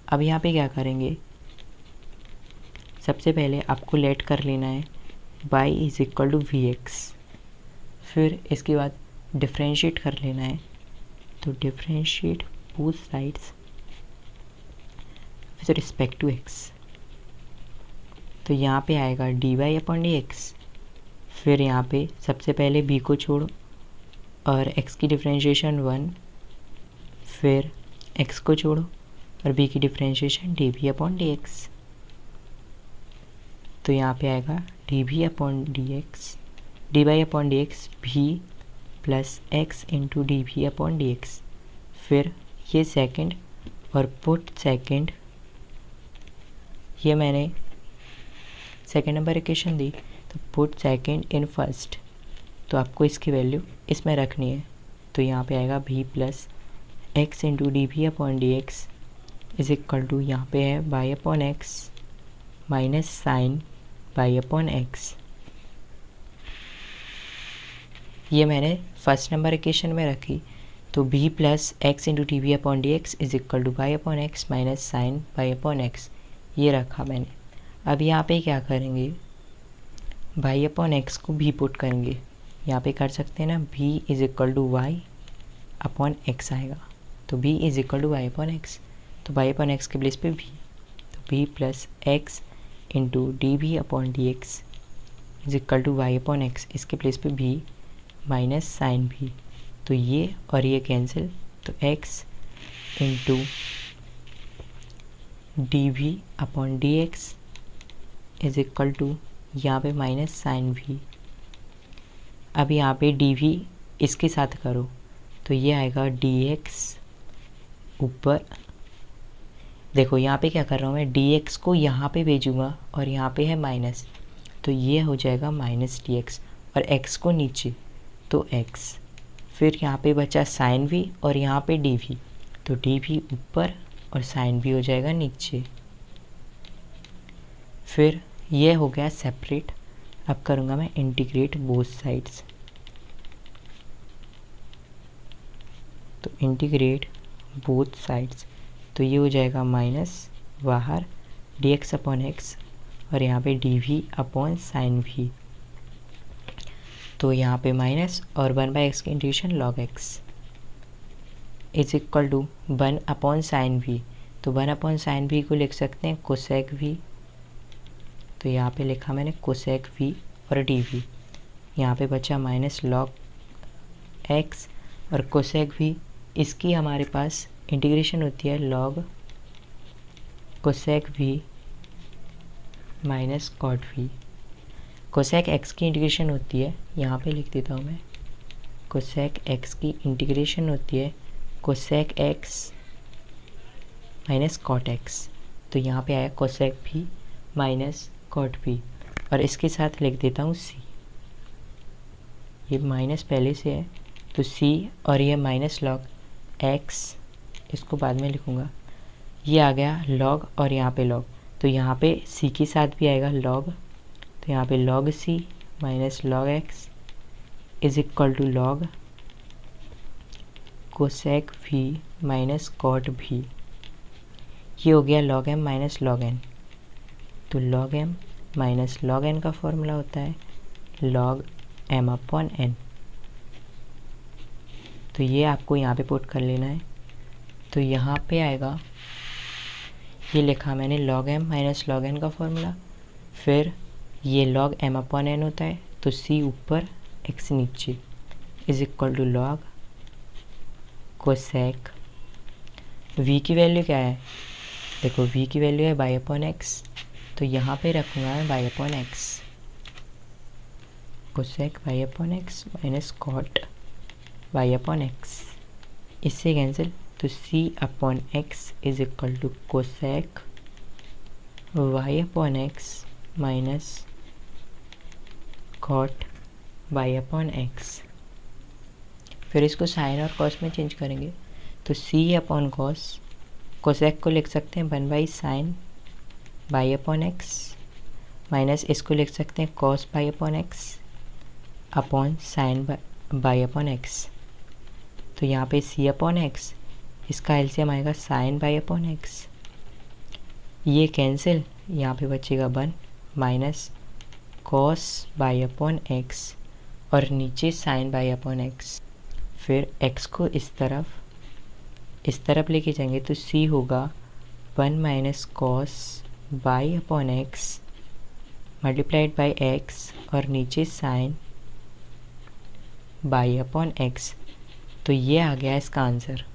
अब यहाँ पे क्या करेंगे, सबसे पहले आपको लेट कर लेना है y is equal to v x, फिर इसके बाद डिफ्रेंशिएट कर लेना है, तो differentiate both sides with respect to x, तो यहाँ पे आएगा d y upon d x, फिर यहाँ पे सबसे पहले b को छोड़ो और x की डिफ्रेंशिएशन 1, फिर x को छोड़ो और b की differentiation d v upon d x, तो यहाँ पे आएगा d v upon d x d y upon d x भी plus x into d v upon d x. फिर ये सेकंड और पुट सेकंड, ये मैंने सेकंड नंबर इक्वेशन दी, तो पुट सेकंड इन फर्स्ट, तो आपको इसकी वैल्यू इसमें रखनी है। तो यहाँ पे आएगा v plus x into d v upon d x is equal to, यहाँ पे है y upon x minus sine y upon x. ये मैंने फर्स्ट नंबर इक्वेशन में रखी, तो v plus x into d v upon d x is equal to y upon x minus sine y upon x, ये रखा मैंने। अब यहाँ पे क्या करेंगे, बाई अपॉन एक्स को भी पुट करेंगे, यहाँ पे कर सकते हैं ना, v is equal to y upon x आएगा, तो v is equal to y upon x, तो वाई अपॉन एक्स के प्लेस पे भी, तो v plus x into d v upon d x is equal to y upon x, इसके प्लेस पे भी माइनस साइन भी, तो ये और ये कैंसिल, तो x into d v upon d x is equal to, यहाँ पे माइनस साइन भी। अब यहाँ पे डी वी इसके साथ करो, तो ये आएगा डी एक्स ऊपर, देखो यहाँ पे क्या कर रहा हूँ मैं, डी एक्स को यहाँ पे भेजूँगा और यहाँ पे है माइनस, तो ये हो जाएगा माइनस डी एक्स, और x को नीचे, तो x, फिर यहाँ पे बचा साइन भी और यहाँ पे डी वी, तो डी वी ऊपर और साइन भी हो जाएगा नीचे। फिर ये हो गया सेपरेट। अब करूँगा मैं इंटीग्रेट बोथ साइड्स, तो इंटीग्रेट बोथ साइड्स, तो ये हो जाएगा माइनस बाहर डी एक्स अपॉन एक्स और यहाँ पे d v upon sine v, तो यहाँ पे माइनस और 1/x की integration log x is equal to 1 upon sine v, तो 1 अपॉन साइन भी को लिख सकते हैं कोसेक भी, तो यहाँ पे लिखा मैंने कोसेक भी और डी वी, यहाँ पे बचा माइनस log x और कोसेक भी, इसकी हमारे पास इंटीग्रेशन होती है log कोसेक भी माइनस कॉट भी। कोसेक एक्स की इंटीग्रेशन होती है, यहाँ पे लिख देता हूँ मैं, कोसेक एक्स की इंटीग्रेशन होती है cosec x minus cot x, तो यहाँ पे आया कोसेक भी माइनस कॉट भी, और इसके साथ लिख देता हूँ सी, ये माइनस पहले से है तो सी, और ये माइनस लॉग एक्स, इसको बाद में लिखूँगा, ये आ गया लॉग और यहाँ पे लॉग, तो यहाँ पे सी के साथ भी आएगा लॉग, तो यहाँ पे log c minus log x is equal to log cosec v minus cot v, ये हो गया log m minus log n, तो log m minus log n का फॉर्मूला होता है log m अपॉन n, तो ये आपको यहाँ पे पुट कर लेना है, तो यहाँ पे आएगा, ये लिखा मैंने log m minus log n का फॉर्मूला, फिर ये log m अपॉन n होता है, तो c ऊपर x नीचे is equal to log cosec v की वैल्यू क्या है, देखो v की वैल्यू है बाई अपॉन एक्स, तो यहाँ पे रखूँगा मैं y upon x, cosec y upon x minus cot y upon x, इससे कैंसिल, तो c upon x is equal to cosec y upon x minus cot y upon x. फिर इसको साइन और कॉस में चेंज करेंगे, तो c अपॉन कॉस, कोसेक को लिख सकते हैं 1 sine y upon x, minus इसको लिख सकते हैं cos y upon x upon sine y upon x, तो यहाँ पे c अपॉन एक्स, इसका एलसीएम आएगा साइन बाई अपॉन एक्स, ये कैंसिल, यहाँ पे बचेगा 1 minus cos y upon x और नीचे साइन बाई अपॉन एक्स, फिर x को इस तरफ लेके जाएंगे, तो c होगा 1 minus cos y upon x multiplied by x और नीचे साइन बाई अपॉन एक्स, तो ये आ गया इसका आंसर।